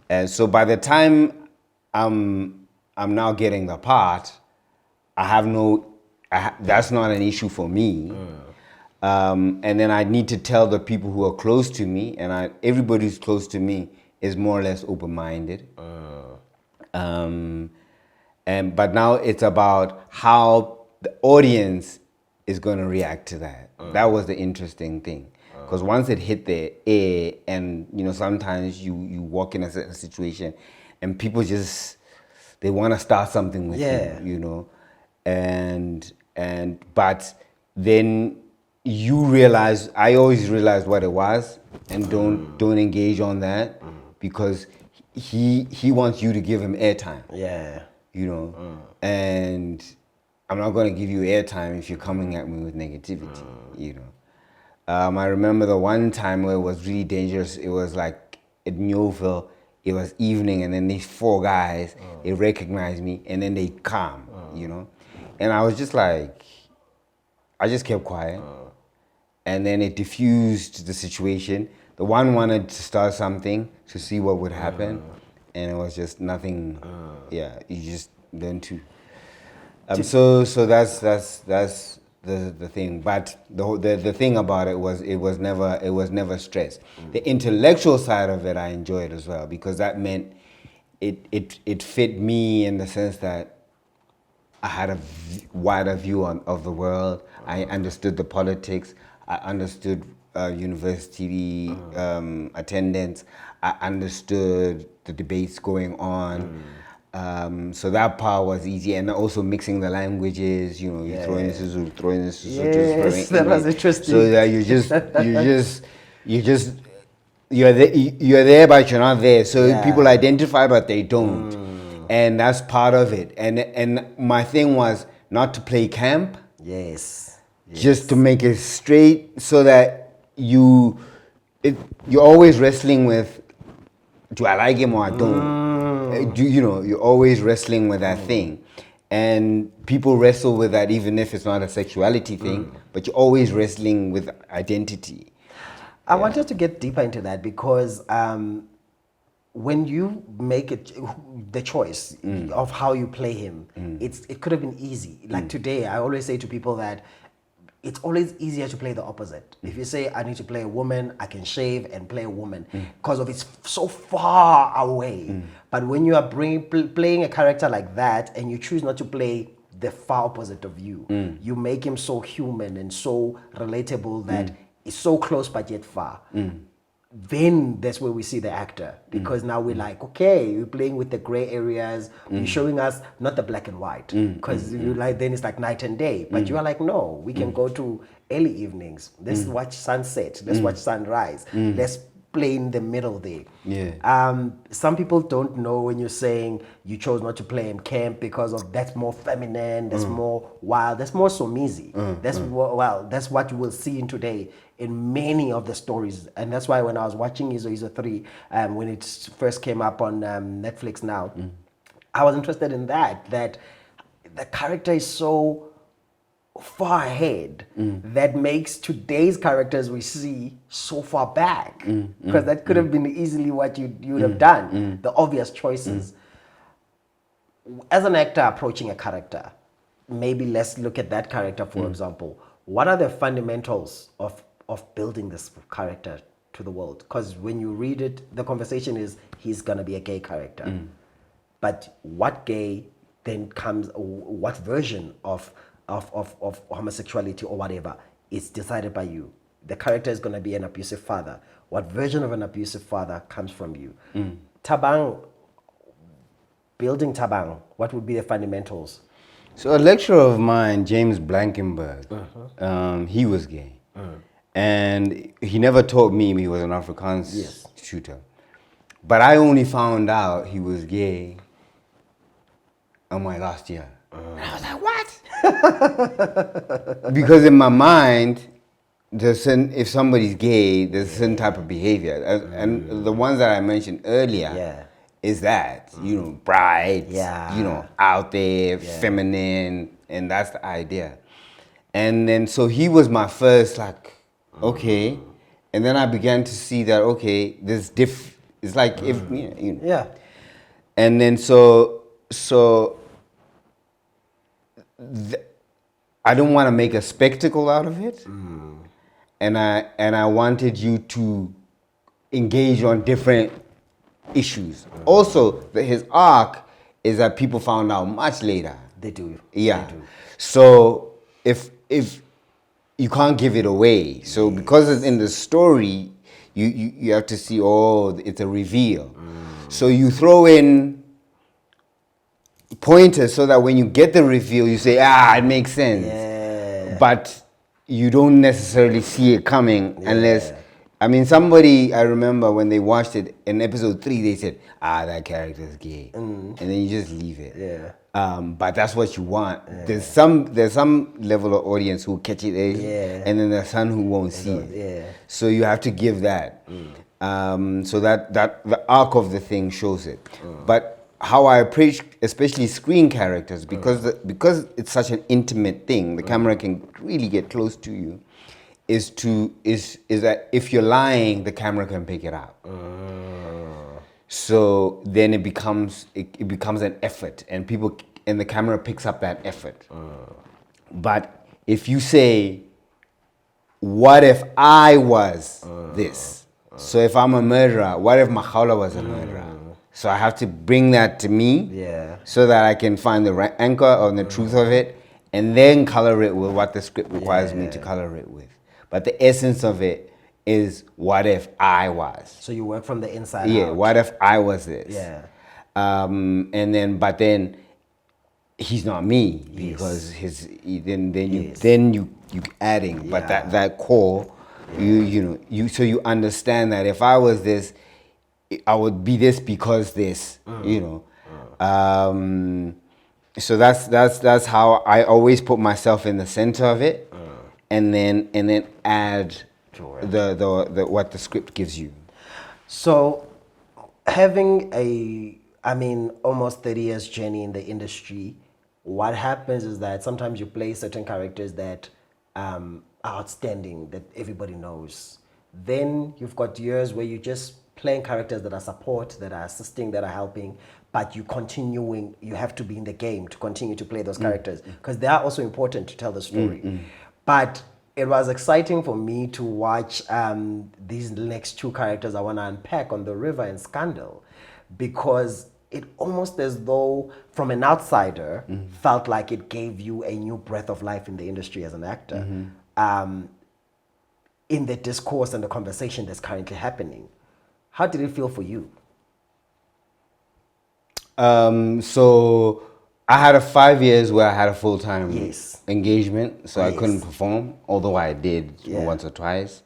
And so by the time I'm now getting the part, that's not an issue for me. And then I need to tell the people who are close to me, and everybody who's close to me is more or less open-minded. And but now it's about how the audience is going to react to that. That was the interesting thing, because once it hit the air, and sometimes you walk in a certain situation, and people just they want to start something with you, and but then you realize, I always realized what it was, and don't engage on that, because he wants you to give him airtime. And I'm not going to give you airtime if you're coming at me with negativity. I remember the one time where it was really dangerous. It was like at Newville. It was evening, and then these 4 guys, they recognized me, and then they come, and I was just like, I just kept quiet, and then it diffused the situation. The one wanted to start something to see what would happen, and it was just nothing. Yeah, you just learn to. So that's the thing. But the thing about it was never stress. The intellectual side of it I enjoyed as well, because that meant it fit me in the sense that I had a wider view of the world. I understood the politics. I understood university attendance. I understood the debates going on. So that part was easy, and also mixing the languages. You throw in this, throw in this. Yes, that was interesting. So that you're there, but you're not there. So people identify, but they don't, and that's part of it. And my thing was not to play camp. Yes. Just to make it straight, so that you're always wrestling with, do I like him or I don't? You're always wrestling with that thing. And people wrestle with that even if it's not a sexuality thing, but you're always wrestling with identity. I wanted to get deeper into that, because when you make the choice of how you play him, it could have been easy. Like today, I always say to people that it's always easier to play the opposite. If you say, I need to play a woman, I can shave and play a woman, because of it's so far away. But when you are playing a character like that, and you choose not to play the far opposite of you, you make him so human and so relatable that it's so close but yet far. Then that's where we see the actor, because now we're like, okay, you're playing with the gray areas, you're showing us not the black and white, because you like, then it's like night and day, but you are like, no, we can go to early evenings, let's watch sunset, let's watch sunrise, let's play in the middle there. Some people don't know when you're saying you chose not to play in camp because of that's more feminine, that's more wild, that's more somizi. That's what you will see in today in many of the stories. And that's why when I was watching Izo 3, when it first came up on Netflix now, I was interested in that the character is so far ahead that makes today's characters we see so far back, because that could have been easily what you would have done, the obvious choices. As an actor approaching a character, maybe let's look at that character, for example. What are the fundamentals of building this character to the world? Because when you read it, the conversation is he's gonna be a gay character, but what gay then comes, what version of homosexuality or whatever is decided by you. The character is going to be an abusive father. What version of an abusive father comes from you? Tabang, building Tabang, what would be the fundamentals? So a lecturer of mine, James Blankenberg, he was gay. And he never taught me, he was an Afrikaans shooter. But I only found out he was gay on my last year. And I was like, what? Because in my mind, if somebody's gay, there's a certain type of behavior. And the ones that I mentioned earlier is that, bright, out there, feminine, and that's the idea. And then, so he was my first, okay. And then I began to see that, okay, there's it's like, if, And then, I don't want to make a spectacle out of it, and I wanted you to engage on different issues. Also, his arc is that people found out much later. They do. Yeah. They do. So if you can't give it away, so because it's in the story, you have to see. Oh, it's a reveal. So you throw in pointers so that when you get the reveal, you say, it makes sense. Yeah. But you don't necessarily see it coming unless. I mean, somebody, I remember when they watched it in episode 3, they said, that character's gay. And then you just leave it. Yeah. But that's what you want. There's some level of audience who will catch it early, and then there's some who won't see it. Yeah. So you have to give that. So that the arc of the thing shows it. But how I approach, especially screen characters, because it's such an intimate thing, the camera can really get close to you. Is that if you're lying, the camera can pick it up. So then it becomes an effort, and the camera picks up that effort. But if you say, "What if I was this?" So if I'm a murderer, what if Makhaola was a murderer? So I have to bring that to me, so that I can find the right anchor on the truth of it, and then color it with what the script requires me to color it with. But the essence of it is, what if I was? So you work from the inside out. Yeah, what if I was this? Yeah. But then he's not me, because then you adding. But that core, so you understand that if I was this, I would be this because this, So that's how I always put myself in the center of it. And then add the what the script gives you. So, having almost 30 years journey in the industry, what happens is that sometimes you play certain characters that are outstanding, that everybody knows. Then you've got years where you're just playing characters that are support, that are assisting, that are helping, but you have to be in the game to continue to play those characters, because they are also important to tell the story. But it was exciting for me to watch these next 2 characters I want to unpack on the river and Scandal, because it almost as though, from an outsider, felt like it gave you a new breath of life in the industry as an actor, in the discourse and the conversation that's currently happening. How did it feel for you? So I had 5 years where I had a full-time engagement, so I couldn't perform, although I did once or twice.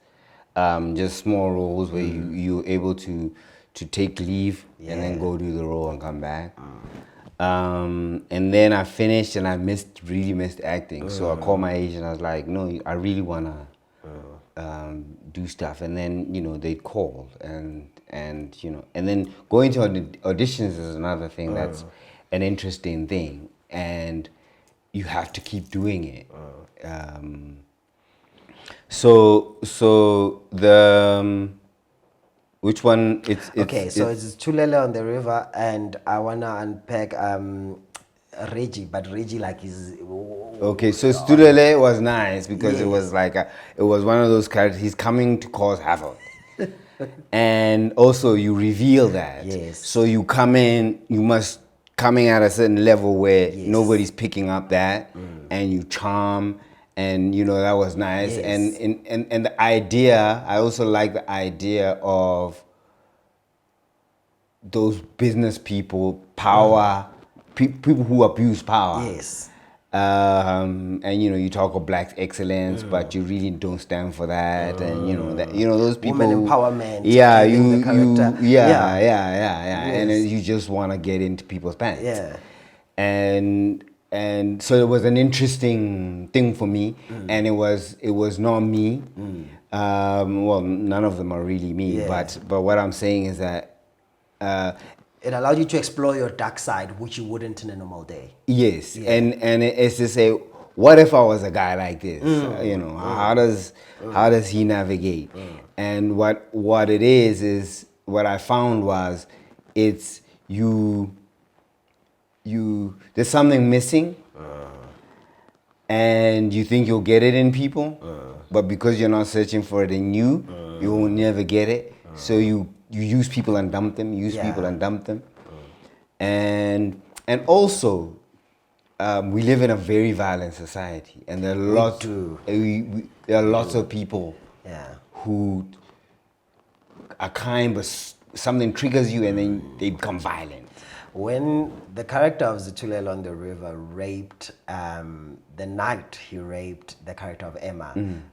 Just small roles where you're able to take leave and then go do the role and come back. And then I finished and I really missed acting. So I called my agent. I was like, no, I really want to do stuff. And then, they called and then going to auditions is another thing that's an interesting thing, and you have to keep doing it. So the which one? It's Tulele on the River, and I wanna unpack Reggie, but Reggie is okay. So Tulele was nice because it was it was one of those characters. He's coming to cause havoc. And also you reveal that. So you come in, you must coming at a certain level where nobody's picking up that, and you charm, and that was nice. And the idea, I also like the idea of those business people, power, people who abuse power. And you talk of black excellence, but you really don't stand for that, and those people. Women empowerment. And you just want to get into people's pants. And so it was an interesting thing for me, and it was not me. Well, none of them are really me, but what I'm saying is that. It allowed you to explore your dark side, which you wouldn't in a normal day. Yes, and it's to say, what if I was a guy like this? How does he navigate? And what it is what I found was, it's you. There's something missing, and you think you'll get it in people, but because you're not searching for it in you, you will never get it. So you use people and dump them, people and dump them. And And also, we live in a very violent society, and there are lots. There are lots of people who are kind, but something triggers you, and then they become violent. When the character of Zitulelo on the River raped, the night he raped the character of Emma,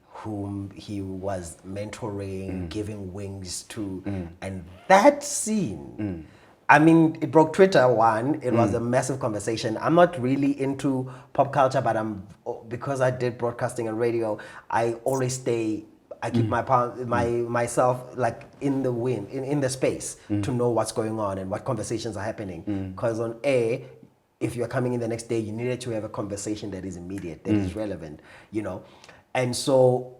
whom he was mentoring, giving wings to, and that scene, I mean, it broke Twitter. One, it was a massive conversation. I'm not really into pop culture, but because I did broadcasting and radio, I always stay. I keep myself like in the wind, in the space to know what's going on and what conversations are happening. Because on air, if you're coming in the next day, you needed to have a conversation that is immediate, that is relevant, you know. And so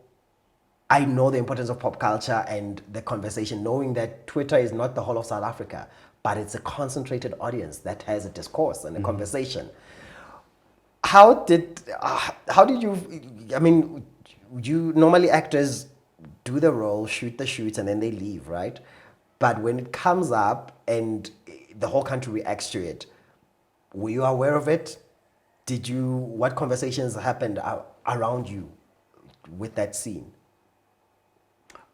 I know the importance of pop culture and the conversation, knowing that Twitter is not the whole of South Africa, but it's a concentrated audience that has a discourse and a conversation. How did you, I mean, you normally actors do the role, shoot the shoots, and then they leave, right? But when it comes up and the whole country reacts to it, were you aware of it? What conversations happened around you with that scene?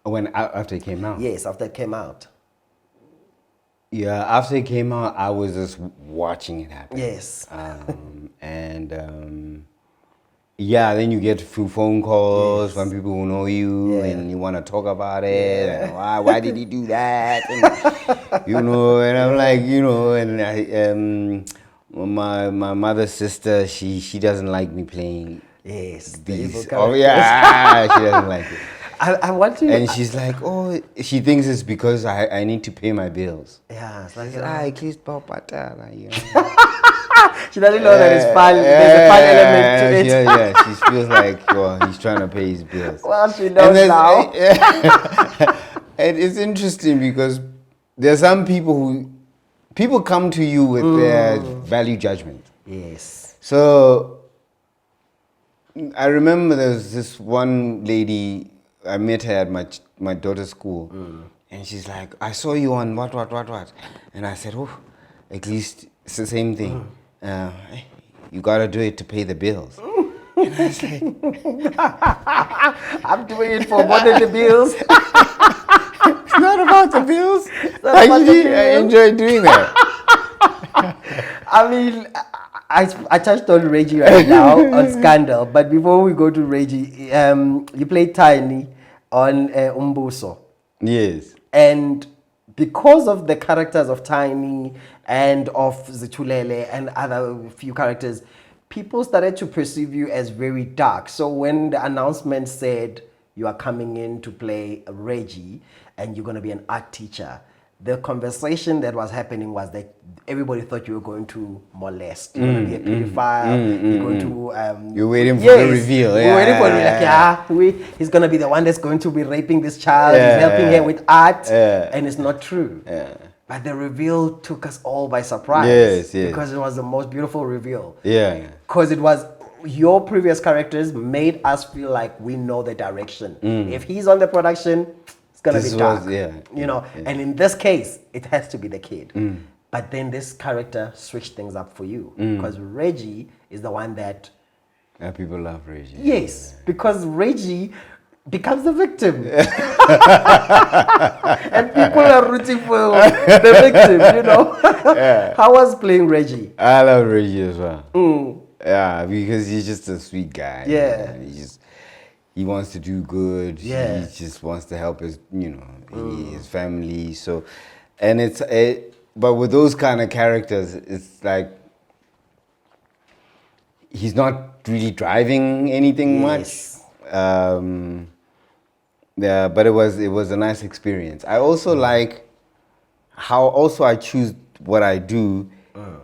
After it came out? Yes, after it came out. Yeah, after it came out, I was just watching it happen. Yes. Yeah, then you get few phone calls from people who know you, and you want to talk about it. And why did he do that? And, you know, and I'm like, you know, and my mother's sister, she doesn't like me playing. Yes. These. Oh yeah, she doesn't like it. I want to. And she's like, oh, she thinks it's because I need to pay my bills. Yeah, it's like, you know. She doesn't know that it's fun. There's a fun element to it. Yeah, she feels like, well, he's trying to pay his bills. Well, she knows now. And it's interesting because there are some people come to you with their value judgment. Yes. So I remember there was this one lady, I met her at my daughter's school, and she's like, I saw you on what, and I said, oh, at least it's the same thing. You gotta do it to pay the bills. And I was like, I'm doing it for more than the bills. It's not about the bills. Actually, I enjoy doing that. I mean, I touched on Reggie right now on Scandal, but before we go to Reggie, you played Tiny on Umbuso. Yes. And because of the characters of Tiny and of Zitulele and other few characters, people started to perceive you as very dark. So when the announcement said you are coming in to play Reggie and you're going to be an art teacher, the conversation that was happening was that everybody thought you were going to molest. You're going to be a pedophile. You're going to... you're waiting for the reveal. We're waiting for he's going to be the one that's going to be raping this child. He's helping her with art. And it's not true. But the reveal took us all by surprise. Yes. Because it was the most beautiful reveal. Yeah. Because it was... Your previous characters made us feel like we know the direction. If he's on the production... It's gonna be dark, you know. And in this case, it has to be the kid. But then this character switched things up for you because Reggie is the one that people love Reggie. Yes, because Reggie becomes the victim, and people are rooting for the victim. You know. How was playing Reggie? I love Reggie as well. Yeah, because he's just a sweet guy. Yeah, he wants to do good. Yeah. He just wants to help his, his family. So, and but with those kind of characters, it's like he's not really driving anything much. Yeah, but it was a nice experience. I also like how also I choose what I do.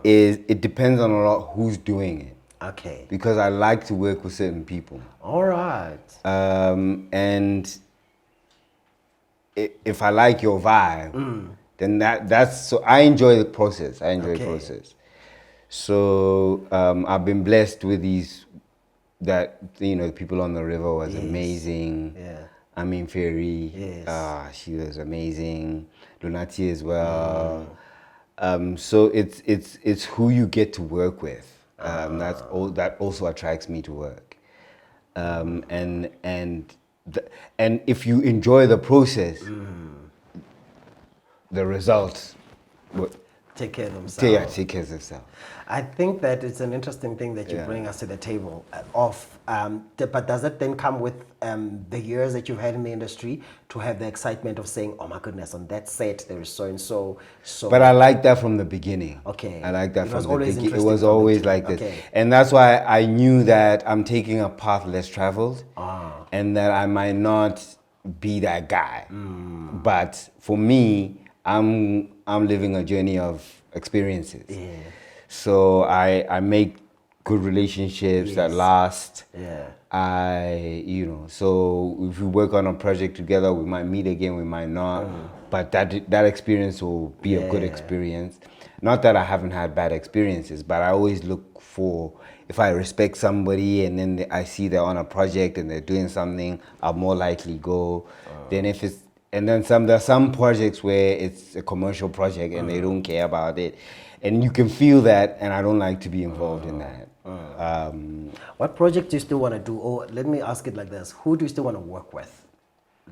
Is it depends on a lot who's doing it. Okay. Because I like to work with certain people. All right. And if I like your vibe, then that's so I enjoy the process. The process. So I've been blessed with people on the river was amazing. Yeah. I mean Ferry. Yes. She was amazing. Lunati as well. So it's who you get to work with. That's all. That also attracts me to work. And and if you enjoy the process, the results will take care of yeah, themselves. take care of themselves. I think that it's an interesting thing that you bring us to the table but does it then come with the years that you've had in the industry to have the excitement of saying, oh my goodness, on that set there is so and so. But I like that from the beginning. Okay. I like that It from was the always beginning. It interesting was from the always beginning. like this. Okay. And that's why I knew that I'm taking a path less traveled and that I might not be that guy. But for me, I'm living a journey of experiences. Yeah. So I make good relationships that Yes. last. Yeah. So if we work on a project together, we might meet again, we might not. But that experience will be a good experience. Not that I haven't had bad experiences, but I always look for, if I respect somebody and then I see they're on a project and they're doing something, I'll more likely go. Then if it's, and then there's some projects where it's a commercial project and they don't care about it. And you can feel that, and I don't like to be involved in that. What project do you still want to do? Or let me ask it like this. Who do you still want to work with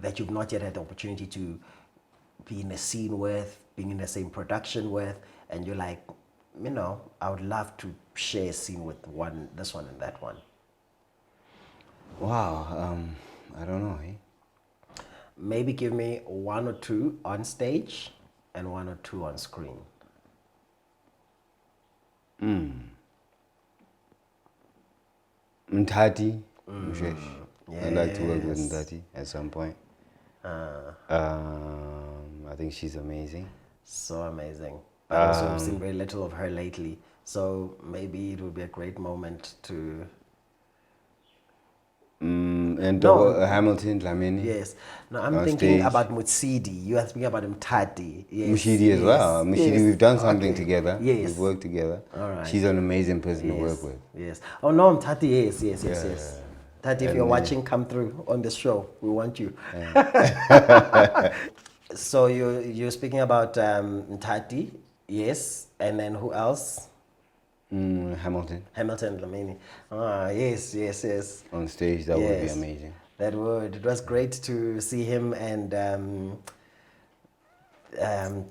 that you've not yet had the opportunity to be in a scene with, being in the same production with, and you're like, I would love to share a scene with this one and that one. Wow, I don't know. Maybe give me one or two on stage and one or two on screen. Mtati, I'd like to work with Yes. Mtati at some point. I think she's amazing. So amazing. But also I've seen very little of her lately. So maybe it would be a great moment to... And No. Hamilton, Dlamini. Yes. No, I'm On thinking stage. about Mutsidi. You are speaking about Mtati. Yes. Mushidi as well. Mushidi, yes. we've done something Okay. together. Yes. We've worked together. All right. She's an amazing person to Yes. work with. Yes. Oh no, Mtati. Yes. Tati, if And, you're watching, come through on the show. We want you. So you're speaking about Mtati, yes, and then who else? Hamilton. Hamilton Lamini. Yes. On stage, that would be Yes. amazing. That would. It was great to see him and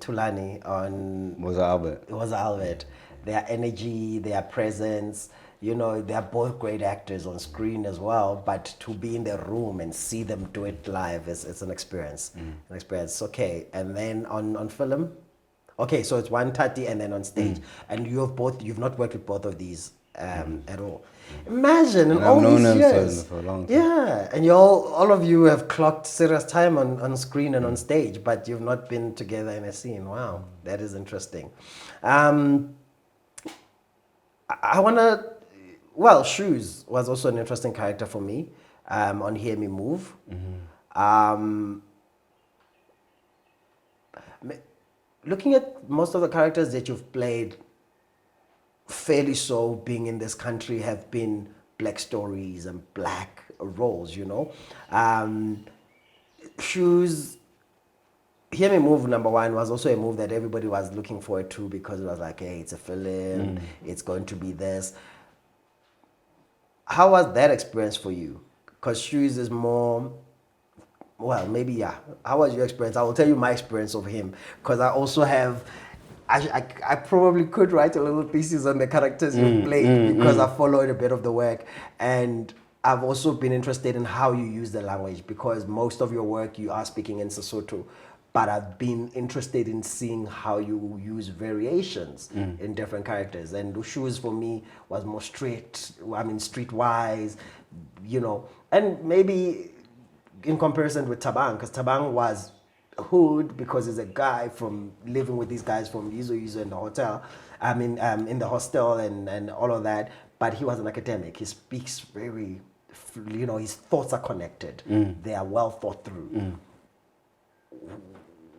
Tulani on. Was Albert. It was Albert. Their energy, their presence. They're both great actors on screen as well. But to be in the room and see them do it live is an experience. An experience. Okay, and then on film. Okay, so it's 130 and then on stage, and you've not worked with both of these at all. Imagine in And all I've known these them years. for a long time. Yeah, and all of you have clocked serious time on screen and on stage, but you've not been together in a scene. Wow, that is interesting. I want to... Well, Shoes was also an interesting character for me on Hear Me Move. Looking at most of the characters that you've played, fairly so being in this country, have been black stories and black roles, Shoes, Hear Me Move number one was also a move that everybody was looking forward to because it was like, hey, it's a film, it's going to be this. How was that experience for you? Because Shoes is more... Well, maybe, yeah. How was your experience? I will tell you my experience of him because I also have... I probably could write a little pieces on the characters you've played because I followed a bit of the work, and I've also been interested in how you use the language because most of your work you are speaking in Sesotho, but I've been interested in seeing how you use variations in different characters. And the Shoes for me was more streetwise, and maybe in comparison with Tabang, because Tabang was hood because he's a guy from living with these guys from Yizo in the hotel, in the hostel and all of that. But he was an academic. He speaks very, his thoughts are connected. They are well thought through.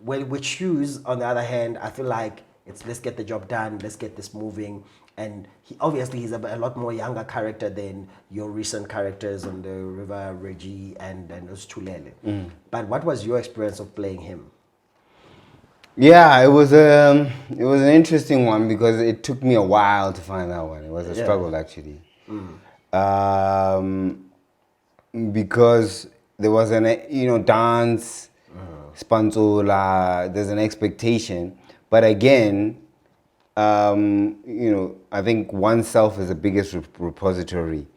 Well, with Shoes, on the other hand, I feel like it's let's get the job done, let's get this moving. And he's a lot more younger character than your recent characters on the River, Reggie and Ustulele. But what was your experience of playing him? Yeah, it was an interesting one because it took me a while to find that one. It was a struggle actually. Um, because there was dance, spanzola, there's an expectation. But again, I think oneself is the biggest repository.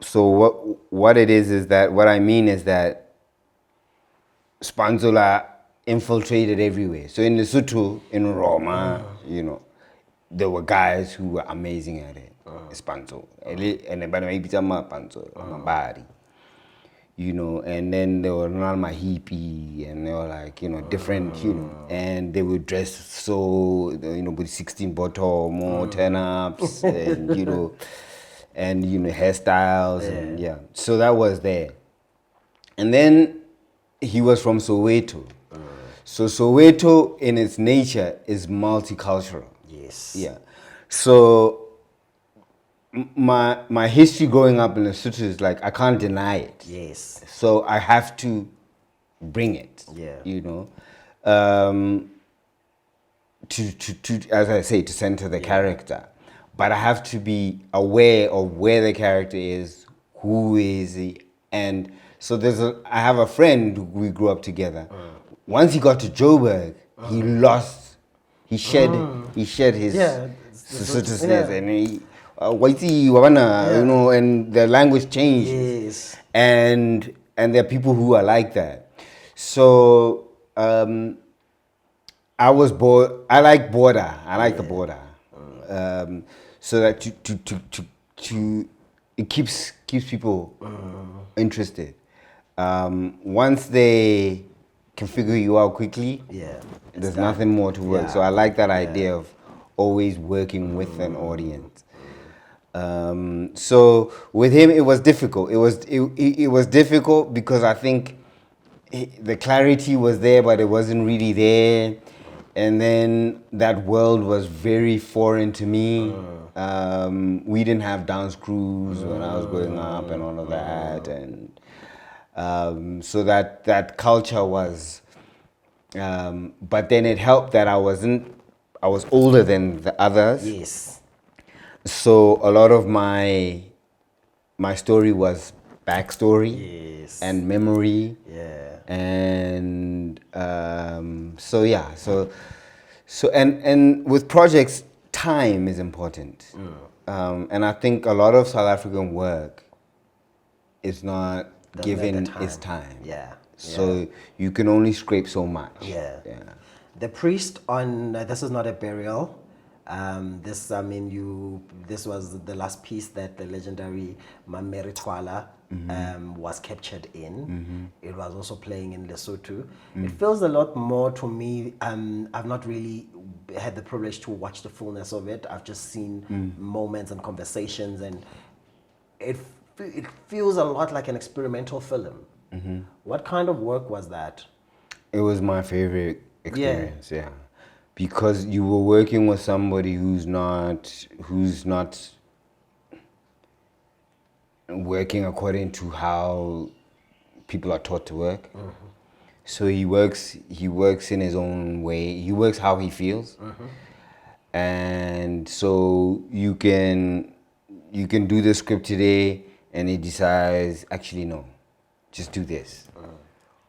So what it is that what I mean is that Spanzola infiltrated everywhere. So in Lesotho, in Roma, there were guys who were amazing at it. Spanzo. And then Panzo, Mabari. And then there were Nalma hippie, and they were like, different, and they would dress so, with 16 bottom, more turn ups, and, hairstyles, and yeah. So that was there. And then he was from Soweto. So Soweto in its nature is multicultural. Yes. Yeah. So my history growing up in Lesotho is like I can't deny it. Yes. So I have to bring it. Yeah. To as I say, to center the character. But I have to be aware of where the character is, who is he, and so I have a friend who we grew up together. Once he got to Joburg, he shed his Sesotho-ness, and he Waiti Wabana, and the language changed. Yes. And there are people who are like that. So I was bored. I like border. I like the border. So that to it keeps people interested. Once they can figure you out quickly, there's nothing more to work. So I like that idea of always working with an audience. So with him, it was difficult. It was difficult because I think the clarity was there, but it wasn't really there. And then that world was very foreign to me. We didn't have dance crews when I was growing up and all of that. And so that culture was, but then it helped that I was older than the others. Yes. So a lot of my story was backstory and memory. Yeah. And and with projects, time is important. And I think a lot of South African work is not given its time. Yeah. So you can only scrape so much. Yeah. The priest on This Is Not a Burial. This was the last piece that the legendary Mameri Twala was captured in. It was also playing in Lesotho. It feels a lot more to me. I've not really had the privilege to watch the fullness of it. I've just seen moments and conversations, and it feels a lot like an experimental film. What kind of work was that? It was my favorite experience, yeah. Because you were working with somebody who's not working according to how people are taught to work. So he works in his own way. He works how he feels. And so you can do the script today and he decides, actually no, just do this.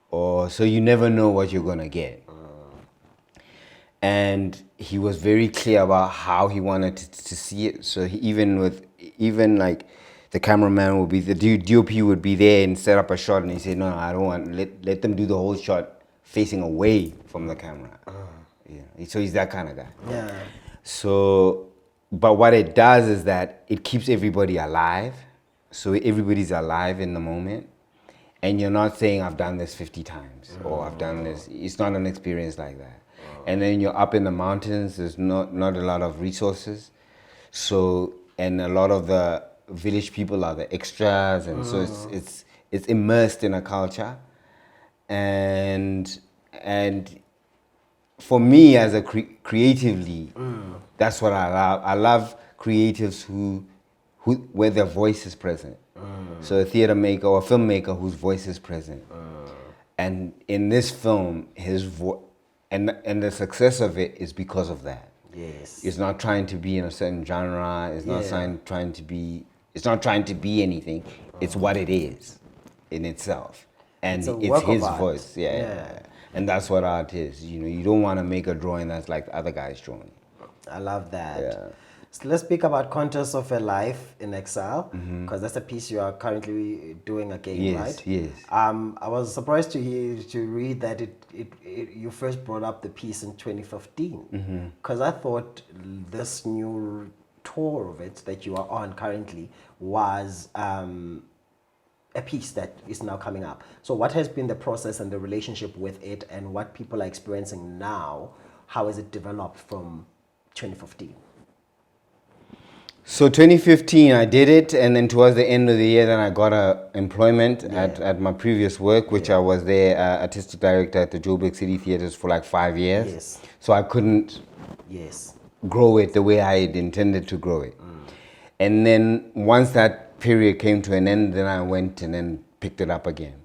Or so you never know what you're gonna get. And he was very clear about how he wanted to see it. So even like the cameraman would be, the DOP would be there and set up a shot, and he said, no, I don't want, let them do the whole shot facing away from the camera. Yeah. So he's that kind of guy. Yeah. So, but what it does is that it keeps everybody alive. So everybody's alive in the moment. And you're not saying, I've done this 50 times, or I've done this. It's not an experience like that. And then you're up in the mountains, there's not a lot of resources. So, and a lot of the village people are the extras, and so it's immersed in a culture. And for me as a creatively, that's what I love. I love creatives who where their voice is present. So a theater maker or a filmmaker whose voice is present. And in this film, and the success of it is because of that. Yes. It's not trying to be in a certain genre. It's not Yeah. trying to be. It's not trying to be anything. It's what it is, in itself, It's and a it's work of his art. voice. Yeah. And that's what art is. You know, you don't want to make a drawing that's like the other guy's drawing. I love that. Yeah. So let's speak about Contours of a Life in Exile, because that's a piece you are currently doing again, Yes, right? yes. I was surprised to read that you first brought up the piece in 2015, because I thought this new tour of it that you are on currently was a piece that is now coming up. So what has been the process and the relationship with it, and what people are experiencing now? How has it developed from 2015? So 2015, I did it, and then towards the end of the year, then I got employment at my previous work, which I was there artistic director at the Joburg City Theatres for like 5 years. Yes. So I couldn't grow it the way I had intended to grow it. And then once that period came to an end, then I went and then picked it up again.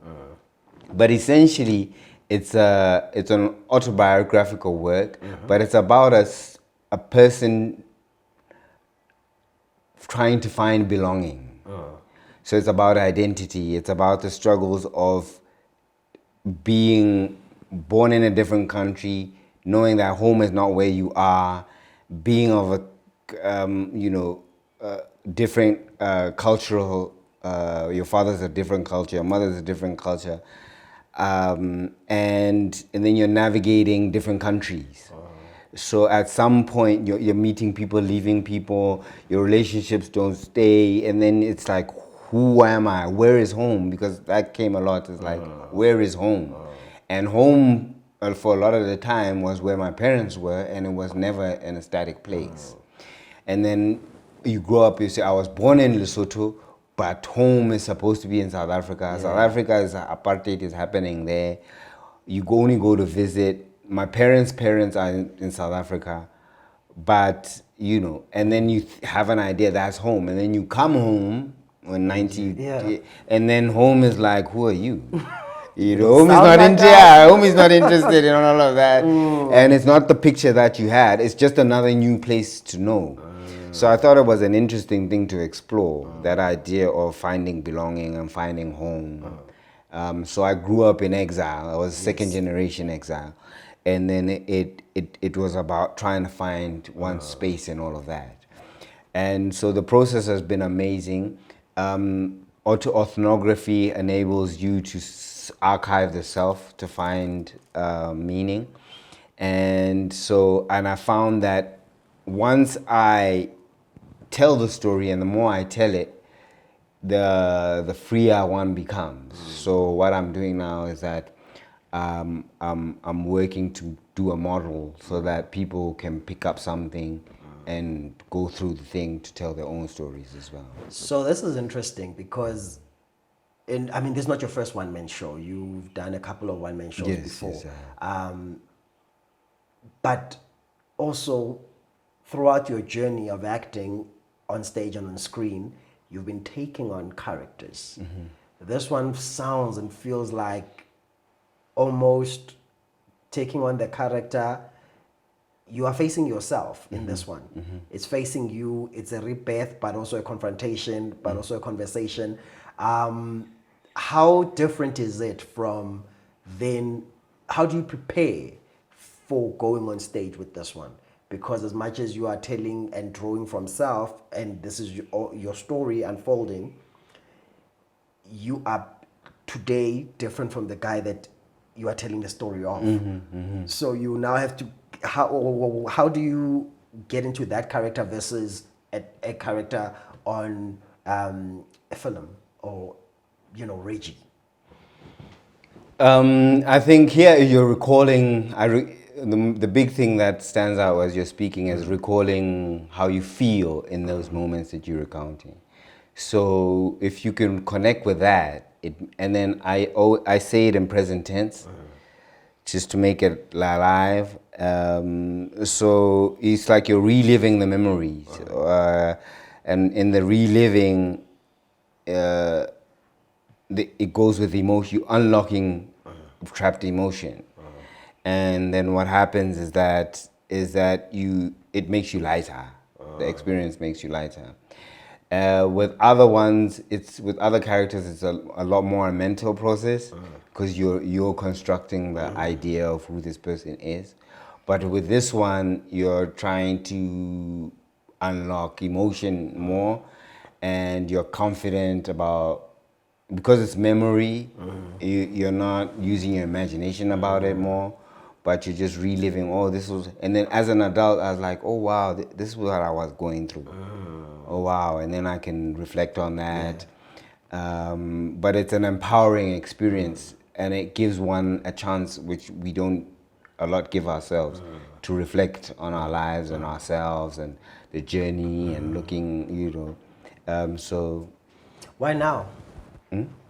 But essentially, it's an autobiographical work, but it's about a person trying to find belonging. So it's about identity. It's about the struggles of being born in a different country, knowing that home is not where you are, being of a different cultural. Your father's a different culture, your mother's a different culture, and then you're navigating different countries. So at some point you're meeting people, leaving people, your relationships don't stay, and then it's like, who am I? Where is home? Because that came a lot. It's like, where is home? And home, for a lot of the time, was where my parents were, and it was never in a static place. And then you grow up, you say, I was born in Lesotho, but home is supposed to be in South Africa. South Africa is apartheid is happening there. You only go to visit. My parents' parents are in South Africa, but and then you have an idea that's home, and then you come home when 90, and then home is like, who are you? Home is not home is not interested in all of that, and it's not the picture that you had. It's just another new place to know. So I thought it was an interesting thing to explore, that idea of finding belonging and finding home. So I grew up in exile. I was second generation exile. And then it was about trying to find one space in all of that. And so the process has been amazing. Ethnography enables you to archive the self, to find meaning. And I found that once I tell the story, and the more I tell it, the freer one becomes. So what I'm doing now is that I'm working to do a model so that people can pick up something and go through the thing to tell their own stories as well. So this is interesting because, this is not your first one-man show. You've done a couple of one-man shows before. Yes, but also throughout your journey of acting on stage and on screen, you've been taking on characters. This one sounds and feels like almost taking on the character. You are facing yourself in this one. It's facing you. It's a rebirth, but also a confrontation, but also a conversation. How different is it from then? How do you prepare for going on stage with this one? Because as much as you are telling and drawing from self, and this is your story unfolding, you are today different from the guy that you are telling the story of. So you now have to, how do you get into that character versus a character on a film or Reggie? I think here you're recalling. The big thing that stands out as you're speaking is recalling how you feel in those moments that you're recounting. So if you can connect with that, and then I say it in present tense, just to make it alive. So it's like you're reliving the memories, and in the reliving, it goes with emotion. You unlocking trapped emotion. and then what happens is that it makes you lighter. The experience makes you lighter. With other ones, with other characters, it's a lot more a mental process because you're constructing the idea of who this person is. But with this one, you're trying to unlock emotion more, and you're confident about, because it's memory. You're not using your imagination about it more, but you're just reliving. Oh, this was, and then as an adult, I was like, oh wow, this is what I was going through. Oh wow, and then I can reflect on that. But it's an empowering experience, and it gives one a chance which we don't a lot give ourselves, to reflect on our lives and ourselves and the journey and looking, so. Why now?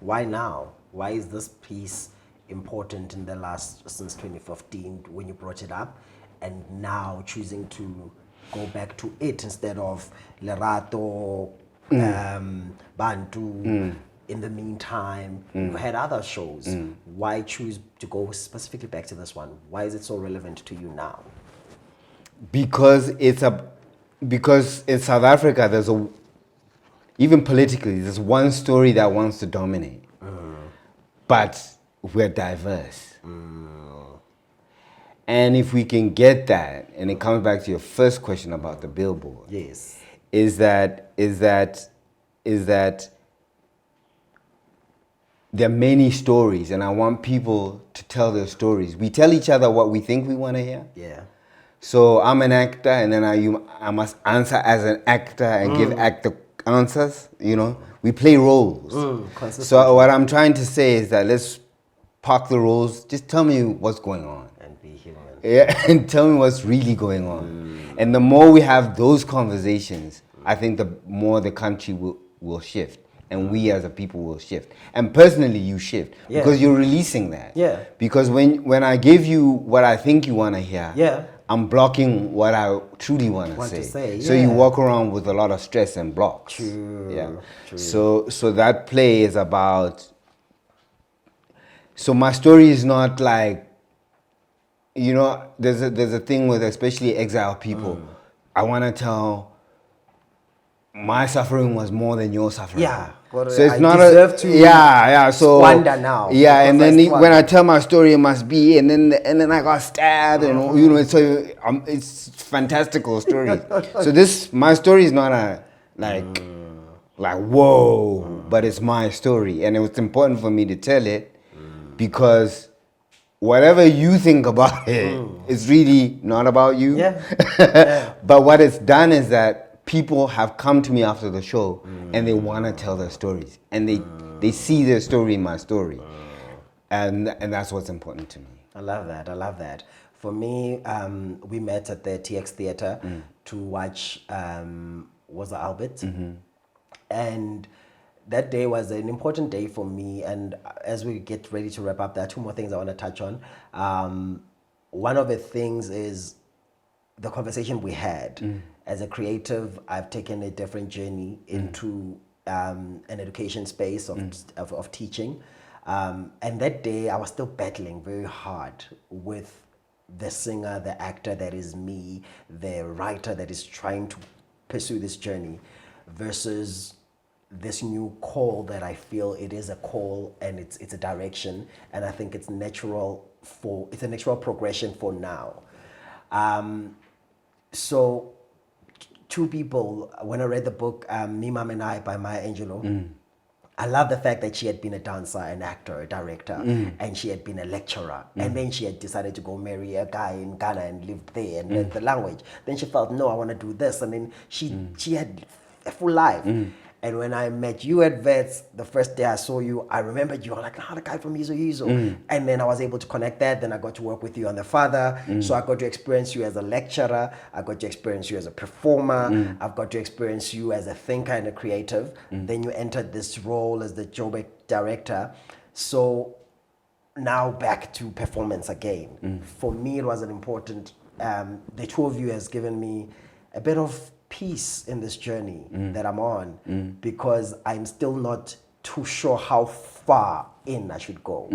Why now? Why is this piece important in the last, since 2015 when you brought it up, and now choosing to go back to it instead of Lerato, Bantu? In the meantime, you've had other shows. Why choose to go specifically back to this one? Why is it so relevant to you now? Because in South Africa, even politically, there's one story that wants to dominate. But we're diverse. And if we can get that, and it comes back to your first question about the billboard. Yes. Is that there are many stories, and I want people to tell their stories. We tell each other what we think we want to hear. Yeah. So I'm an actor, and then I must answer as an actor and give actor answers. We play roles. So what I'm trying to say is that let's park the roles. Just tell me what's going on. And be human. Yeah, and tell me what's really going on. And the more we have those conversations, I think the more the country will shift. And we as a people will shift. And personally, you shift. Yeah. Because you're releasing that. Yeah. Because when I give you what I think you want to hear, yeah, I'm blocking what I truly want to say. Yeah. So you walk around with a lot of stress and blocks. True. Yeah. True. So that play is about... So my story is not like... there's a thing with especially exiled people. I want to tell... my suffering was more than your suffering. Yeah. So it's not deserve to so squander now. Yeah, and then when I tell my story, it must be, and then I got stabbed, and so it's fantastical story. So my story is not like whoa, but it's my story, and it was important for me to tell it because whatever you think about it, it's really not about you. Yeah. But what it's done is that people have come to me after the show and they want to tell their stories, and they see their story in my story, and that's what's important to me. I love that. For me, we met at the TX Theatre to watch was Albert, and that day was an important day for me. And as we get ready to wrap up, there are two more things I want to touch on. One of the things is the conversation we had. As a creative, I've taken a different journey into an education space of teaching. And that day, I was still battling very hard with the singer, the actor that is me, the writer that is trying to pursue this journey, versus this new call that I feel it is a call and it's a direction. And I think it's a natural progression for now. So two people, when I read the book, Me, Mom and I by Maya Angelou, I love the fact that she had been a dancer, an actor, a director, and she had been a lecturer. And then she had decided to go marry a guy in Ghana and lived there and learned the language. Then she felt, no, I want to do this. And then she had a full life. And when I met you at Vets, the first day I saw you, I remembered you were like, the guy from Yizo Yizo. And then I was able to connect that. Then I got to work with you on The Father. So I got to experience you as a lecturer. I got to experience you as a performer. I've got to experience you as a thinker and a creative. Then you entered this role as the Joburg director. So now back to performance again. For me, it was an important, the two of you has given me a bit of peace in this journey that I'm on, because I'm still not too sure how far in I should go.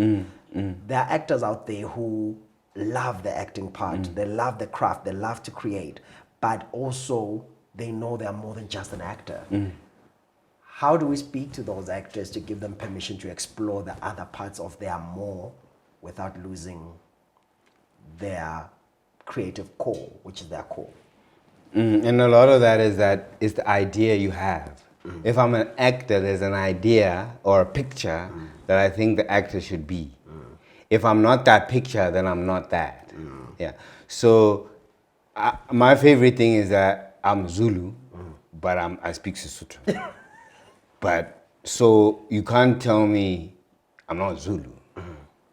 There are actors out there who love the acting part, they love the craft, they love to create, but also they know they are more than just an actor. How do we speak to those actors to give them permission to explore the other parts of their more without losing their creative core, which is their core? And a lot of that is the idea you have. If I'm an actor, there's an idea or a picture that I think the actor should be. If I'm not that picture, then I'm not that. Yeah. So my favorite thing is that I'm Zulu, but I speak Sesotho. But so you can't tell me I'm not Zulu.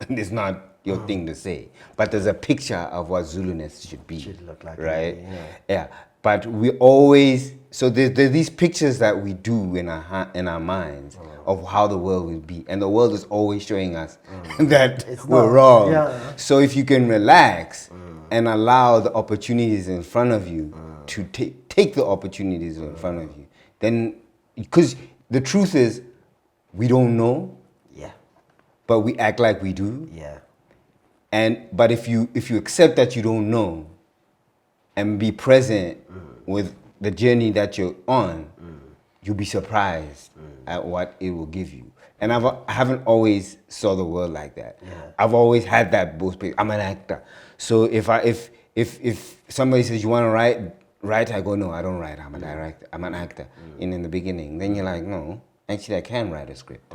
It's not your thing to say. But there's a picture of what Zuluness should be. Should look like, right? Yeah. But we always, so there's these pictures that we do in our minds of how the world will be. And the world is always showing us that we're wrong. Yeah. So if you can relax and allow the opportunities in front of you to take the opportunities in front of you, then, because the truth is, we don't know, but we act like we do. But if you accept that you don't know and be present with the journey that you're on, you'll be surprised at what it will give you. And I haven't always saw the world like that. I've always had that both ways. I'm an actor. So if somebody says you want to write, I go, no, I don't write. I'm a director. I'm an actor. In the beginning, then you're like, no, actually I can write a script.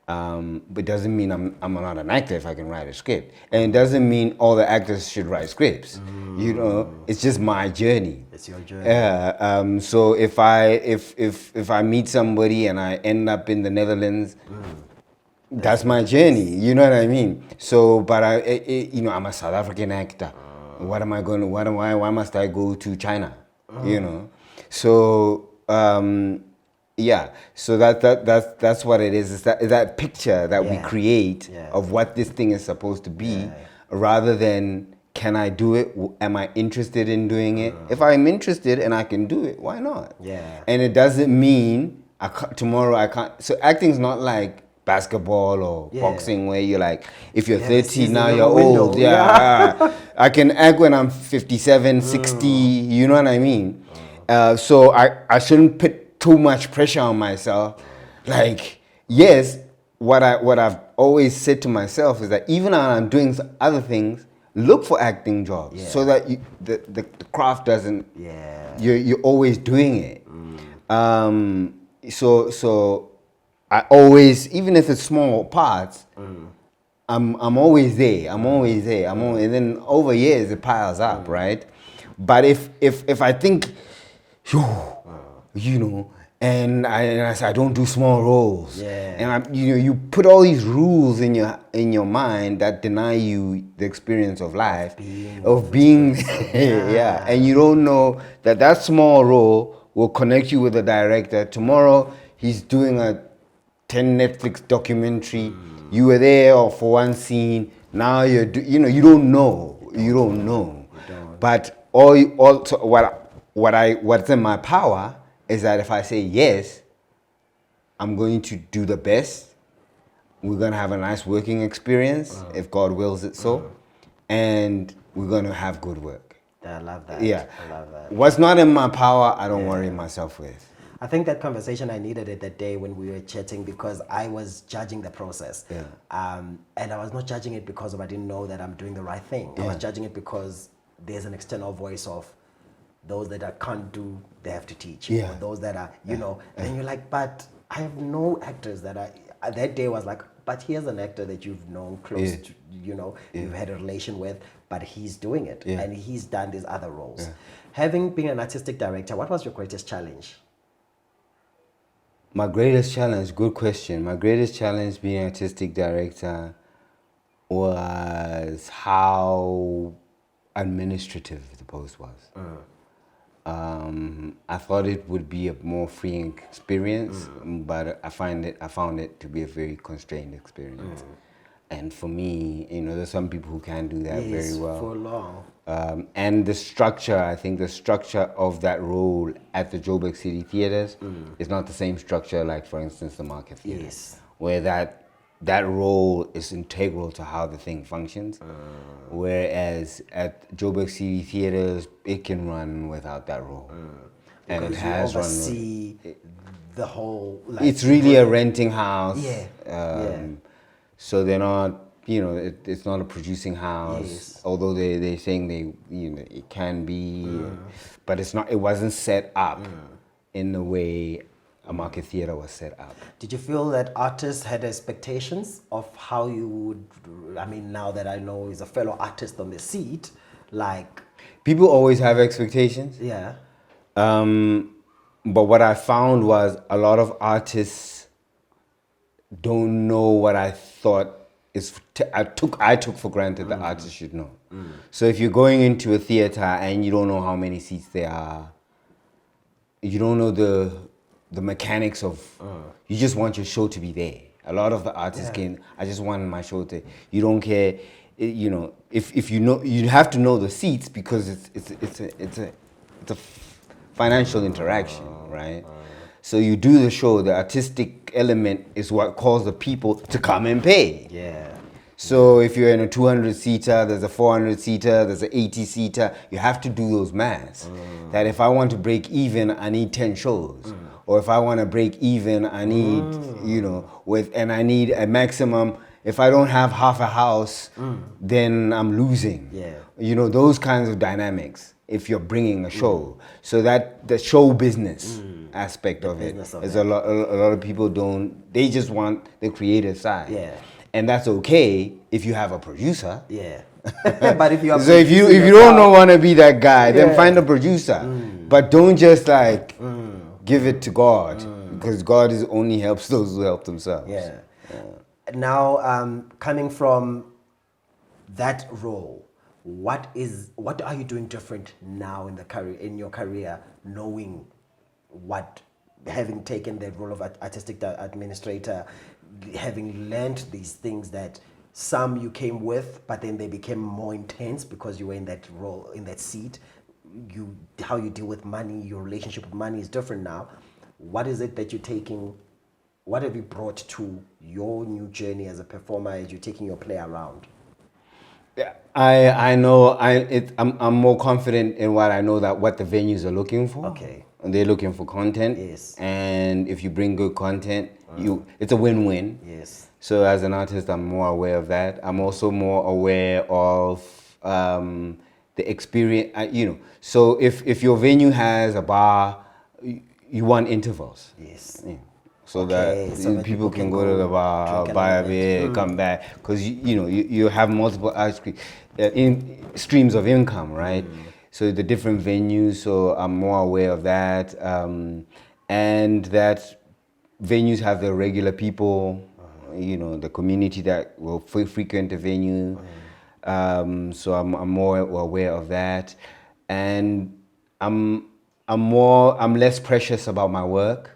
But it doesn't mean I'm not an actor if I can write a script. And it doesn't mean all the actors should write scripts. You know, it's just my journey. It's your journey. Yeah. So if I meet somebody and I end up in the Netherlands, that's my journey. You know what I mean? So, but I'm a South African actor. What am I going to? Why must I go to China? You know. So. Yeah, so that's what it is. It's that picture that we create of what this thing is supposed to be, rather than can I do it? Am I interested in doing it? If I'm interested and I can do it, why not? And it doesn't mean tomorrow I can't. So acting's not like basketball or boxing where you're like, if you're 30 now you're old. I can act when I'm 57, 60. You know what I mean? So I shouldn't put too much pressure on myself. Like, yes, what I've always said to myself is that even when I'm doing other things, look for acting jobs so that the craft doesn't. You're always doing it. So I always, even if it's small parts, I'm always there. And then over years it piles up, right? But if I think, you know, and I say I don't do small roles, and you put all these rules in your mind that deny you the experience of life, being and you don't know that small role will connect you with a director. Tomorrow he's doing a 10 Netflix documentary. You were there for one scene. Now you don't know. But what's in my power is that if I say yes, I'm going to do the best. We're going to have a nice working experience, if God wills it so. And we're going to have good work. I love that. I love that. What's not in my power, I don't worry myself with. I think that conversation, I needed it that day when we were chatting, because I was judging the process. And I was not judging it because I didn't know that I'm doing the right thing. I was judging it because there's an external voice of those that I can't do, they have to teach. Or those that are, you know, and you're like, but I have no actors that that day was like, but here's an actor that you've known close to, you know, you've had a relation with, but he's doing it and he's done these other roles. Having been an artistic director, what was your greatest challenge? My greatest challenge, good question. My greatest challenge being an artistic director was how administrative the post was. I thought it would be a more freeing experience, but I found it to be a very constrained experience. And for me, you know, there's some people who can do that very well. For long. And the structure, I think the structure of that role at the Joburg City Theatres is not the same structure like, for instance, the Market Theatre. Where that role is integral to how the thing functions. Whereas at Joburg City Theatres, it can run without that role. And it has run. Oversee the whole. Like, it's really a renting house. Yeah. So they're not, it's not a producing house. Yes. Although they're saying it can be, but it's not. It wasn't set up in the way a market theater was set up. Did you feel that artists had expectations of how you would? I mean, now that I know he's a fellow artist on the seat, like people always have expectations. Yeah. But what I found was a lot of artists don't know what I thought I took for granted that artists should know. So if you're going into a theater and you don't know how many seats there are, you don't know the mechanics of, you just want your show to be there. A lot of the artists I just want my show to, you don't care, if you know, you have to know the seats because it's a financial interaction, right? So you do the show, the artistic element is what calls the people to come and pay. Yeah. So if you're in a 200-seater, there's a 400-seater, there's an 80-seater, you have to do those maths. That if I want to break even, I need 10 shows. Or if I want to break even, I need, and I need a maximum. If I don't have half a house, then I'm losing. Yeah. Those kinds of dynamics if you're bringing a show. So that the show business aspect of it is a lot of people they just want the creative side. Yeah. And that's okay if you have a producer. Yeah. But if you have if you don't want to be that guy, then find a producer. But don't just give it to God, because God only helps those who help themselves. Yeah. Now, coming from that role, what are you doing different now in your career, knowing having taken the role of artistic administrator, having learned these things that some you came with, but then they became more intense because you were in that role, in that seat. How you deal with money, your relationship with money is different now. What is it that you're taking? What have you brought to your new journey as a performer as you're taking your play around? Yeah, I know I'm more confident in what I know, that what the venues are looking for. Okay. And they're looking for content. Yes. And if you bring good content, it's a win-win. Yes. So as an artist, I'm more aware of that. I'm also more aware of the experience. So if your venue has a bar, you want intervals. Yes. Yeah. So that people can go to the bar, buy a beer, come back, because you have multiple streams of income, right? So the different venues. So I'm more aware of that, and that venues have the regular people, the community that will frequent the venue. So I'm more aware of that, and I'm less precious about my work.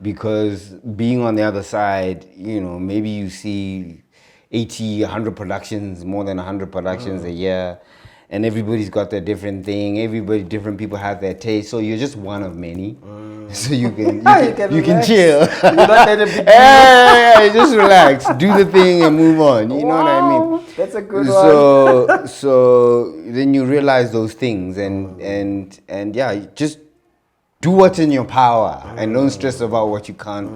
Because being on the other side, maybe you see 80, 100 productions, more than 100 productions a year, and everybody's got their different thing. Different people have their taste. So you're just one of many. So you can chill. Hey, just relax, do the thing and move on. You know what I mean? That's a good one. So then you realize those things, and yeah, just do what's in your power and don't stress about what you can't.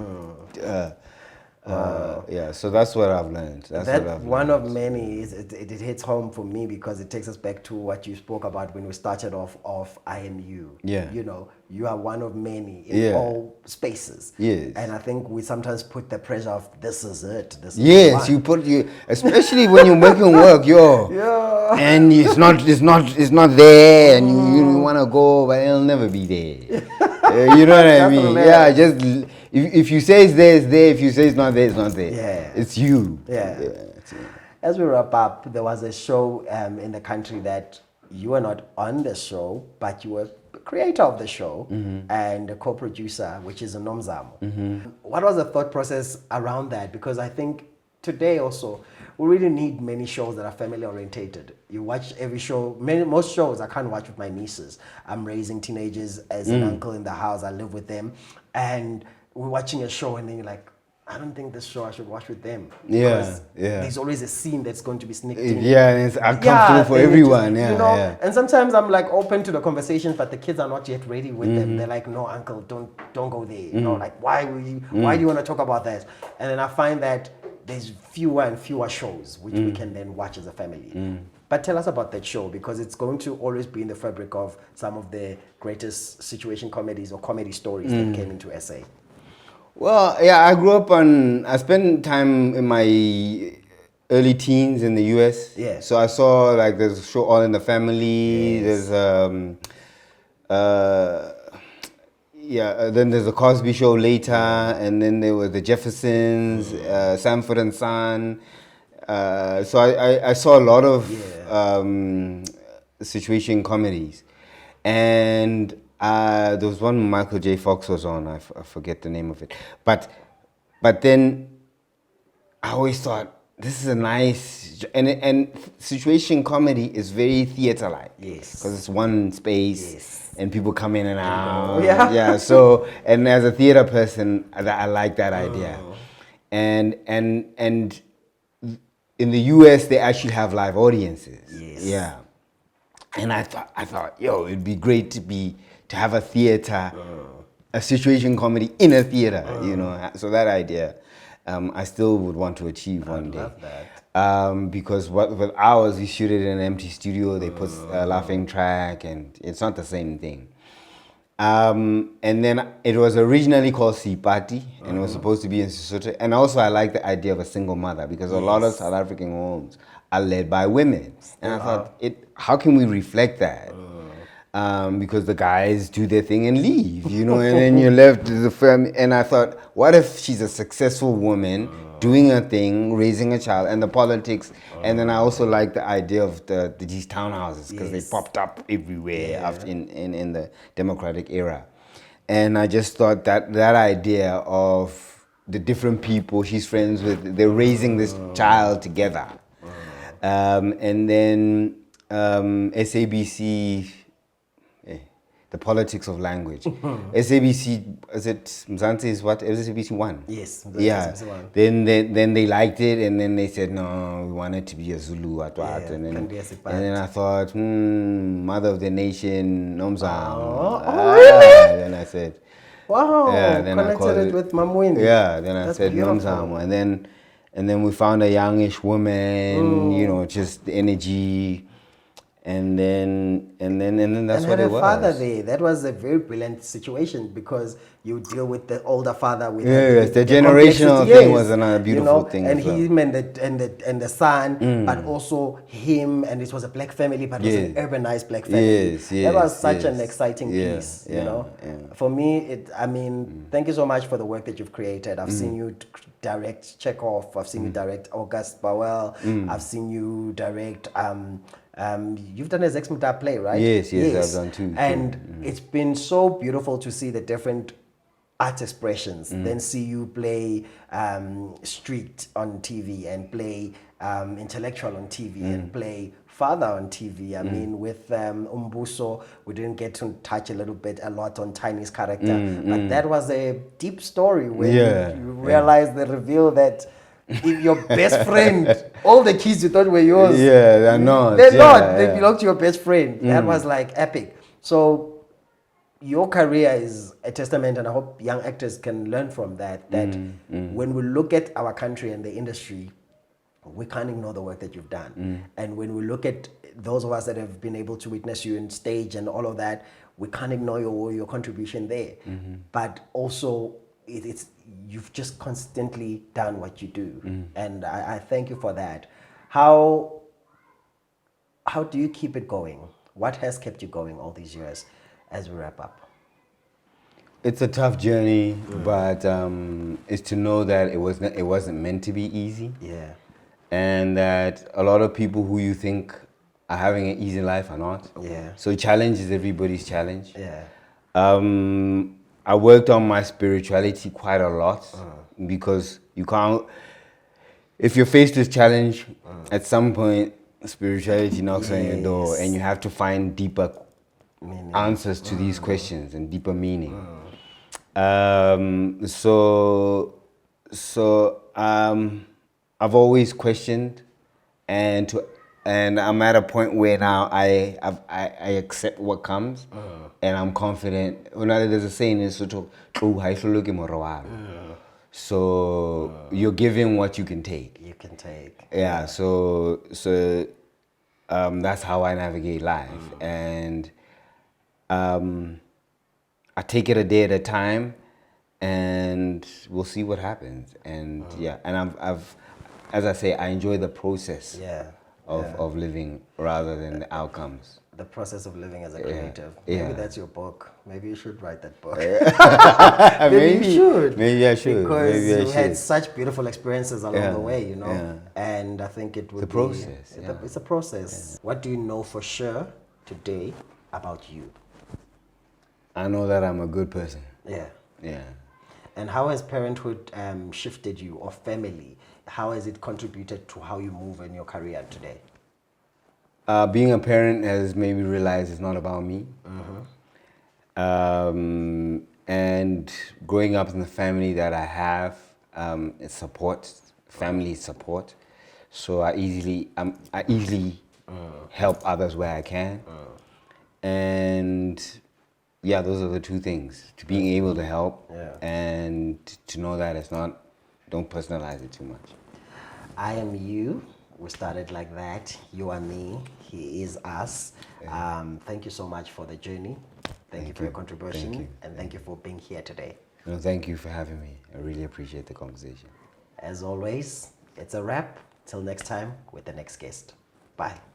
Yeah, so that's what I've learned. One of many it hits home for me because it takes us back to what you spoke about when we started off of IMU. Yeah. You are one of many in all spaces. Yes. And I think we sometimes put the pressure of this is it. Yes, especially when you're making work, and it's not there, and you want to go, but it'll never be there. You know what I mean? Yeah, just if you say it's there, it's there. If you say it's not there, it's not there. Yeah. It's you. Yeah. As we wrap up, there was a show in the country that you were not on the show, but you were creator of the show and a co-producer, which is a Nomzamo. What was the thought process around that? Because I think today also, we really need many shows that are family orientated. You watch every show, most shows I can't watch with my nieces. I'm raising teenagers as an uncle in the house, I live with them, and we're watching a show and then you're like, I don't think this show I should watch with them. Yeah, There's always a scene that's going to be sneaked in. Yeah, and it's uncomfortable for everyone. Yeah. And sometimes I'm like open to the conversations, but the kids are not yet ready with them. They're like, no, uncle, don't go there. Like, why do you want to talk about that? And then I find that there's fewer and fewer shows which we can then watch as a family. But tell us about that show, because it's going to always be in the fabric of some of the greatest situation comedies or comedy stories that came into SA. Well, yeah, I spent time in my early teens in the US. Yeah. So I saw like there's a show All in the Family. Yes. There's then there's the Cosby Show later, and then there was the Jeffersons, Sanford and Son. So I saw a lot of situation comedies, and there was one Michael J. Fox was on. I forget the name of it, but then I always thought this is a nice and situation comedy is very theater-like. Yes, because it's one space. Yes. And people come in and out. Yeah. So, and as a theater person, I like that idea. And in the US, they actually have live audiences. Yes. Yeah. And I thought, it'd be great to have a theater, a situation comedy in a theater, So that idea, I still would want to achieve one day. Love that. Because with ours, we shoot it in an empty studio. They put a laughing track, and it's not the same thing. And then it was originally called Sipati, and it was supposed to be in Sesotho. And also, I like the idea of a single mother, because a lot of South African homes are led by women. And I thought, how can we reflect that? Because the guys do their thing and leave, and then you're left with the family. And I thought, what if she's a successful woman doing her thing, raising a child, and the politics? And then I also like the idea of these townhouses, because they popped up everywhere after in the democratic era. And I just thought that idea of the different people she's friends with, they're raising this child together. And then SABC, the politics of language. SABC, is it Mzansi is what? SABC 1? Yes. Yeah. SABC 1. Then they liked it, and then they said, no, we want it to be a Zulu. And then I thought, mother of the nation, Nomzamo. Really? Then I said, wow. Yeah, then connected I called it with Mamwini. Yeah, then I That's said Nomzamo. And then we found a youngish woman, just the energy. And then that's what it was. And her father there, that was a very brilliant situation, because you deal with the older father with the generational thing was another beautiful thing. And as well. him and the son, but also him, and it was a black family, but it was an urbanized black family. That was such an exciting piece, For me, thank you so much for the work that you've created. I've seen you direct Chekhov, I've seen you direct August Bowell, I've seen you direct you've done a Zex Muta play, right? Yes, I've done two. And it's been so beautiful to see the different art expressions, then see you play street on TV, and play intellectual on TV, and play father on TV. I mean, with Umbuso, we didn't get to touch a lot on Tiny's character, but that was a deep story when you realize the reveal that if your best friend, all the kids you thought were yours, they're not. They belong to your best friend. That was like epic. So your career is a testament, and I hope young actors can learn from that. When we look at our country and the industry, we can't ignore the work that you've done. And when we look at those of us that have been able to witness you on stage and all of that, we can't ignore your contribution there. But also, you've just constantly done what you do, and I thank you for that. How do you keep it going? What has kept you going all these years as we wrap up? It's a tough journey, but it's to know that it wasn't meant to be easy. Yeah. And that a lot of people who you think are having an easy life are not. Yeah. So challenge is everybody's challenge. Yeah. I worked on my spirituality quite a lot, because you can't, if you're faced with challenge, at some point spirituality knocks on your door, and you have to find deeper answers to these questions and deeper meaning. So So I've always questioned, and I'm at a point where now I accept what comes, and I'm confident. There's a saying in Sotho, "Oh, hai hlolo ke morwalo." So you're given what you can take. You can take. Yeah. So that's how I navigate life, and I take it a day at a time, and we'll see what happens. And yeah, and I've, as I say, I enjoy the process. Yeah. Of living rather than the outcomes. The process of living as a Yeah. creative. Yeah. Maybe that's your book. Maybe you should write that book. Maybe you should. Maybe I should. Because Maybe I you had should. such beautiful experiences along Yeah. the way, you know. Yeah. And I think it would The process, be yeah. it's a process. What do you know for sure today about you? I know that I'm a good person. Yeah. Yeah. And how has parenthood shifted you, or family? How has it contributed to how you move in your career today? Being a parent has made me realize it's not about me. And growing up in the family that I have, it supports family support. So I easily help others where I can. And yeah, those are the two things: to being able to help, and to know that it's not. Don't personalize it too much. I am you. We started like that. You are me. He is us. Thank you so much for the journey. Thank you for your contribution. Thank you. And thank you for being here today. No, thank you for having me. I really appreciate the conversation. As always, it's a wrap. Till next time with the next guest. Bye.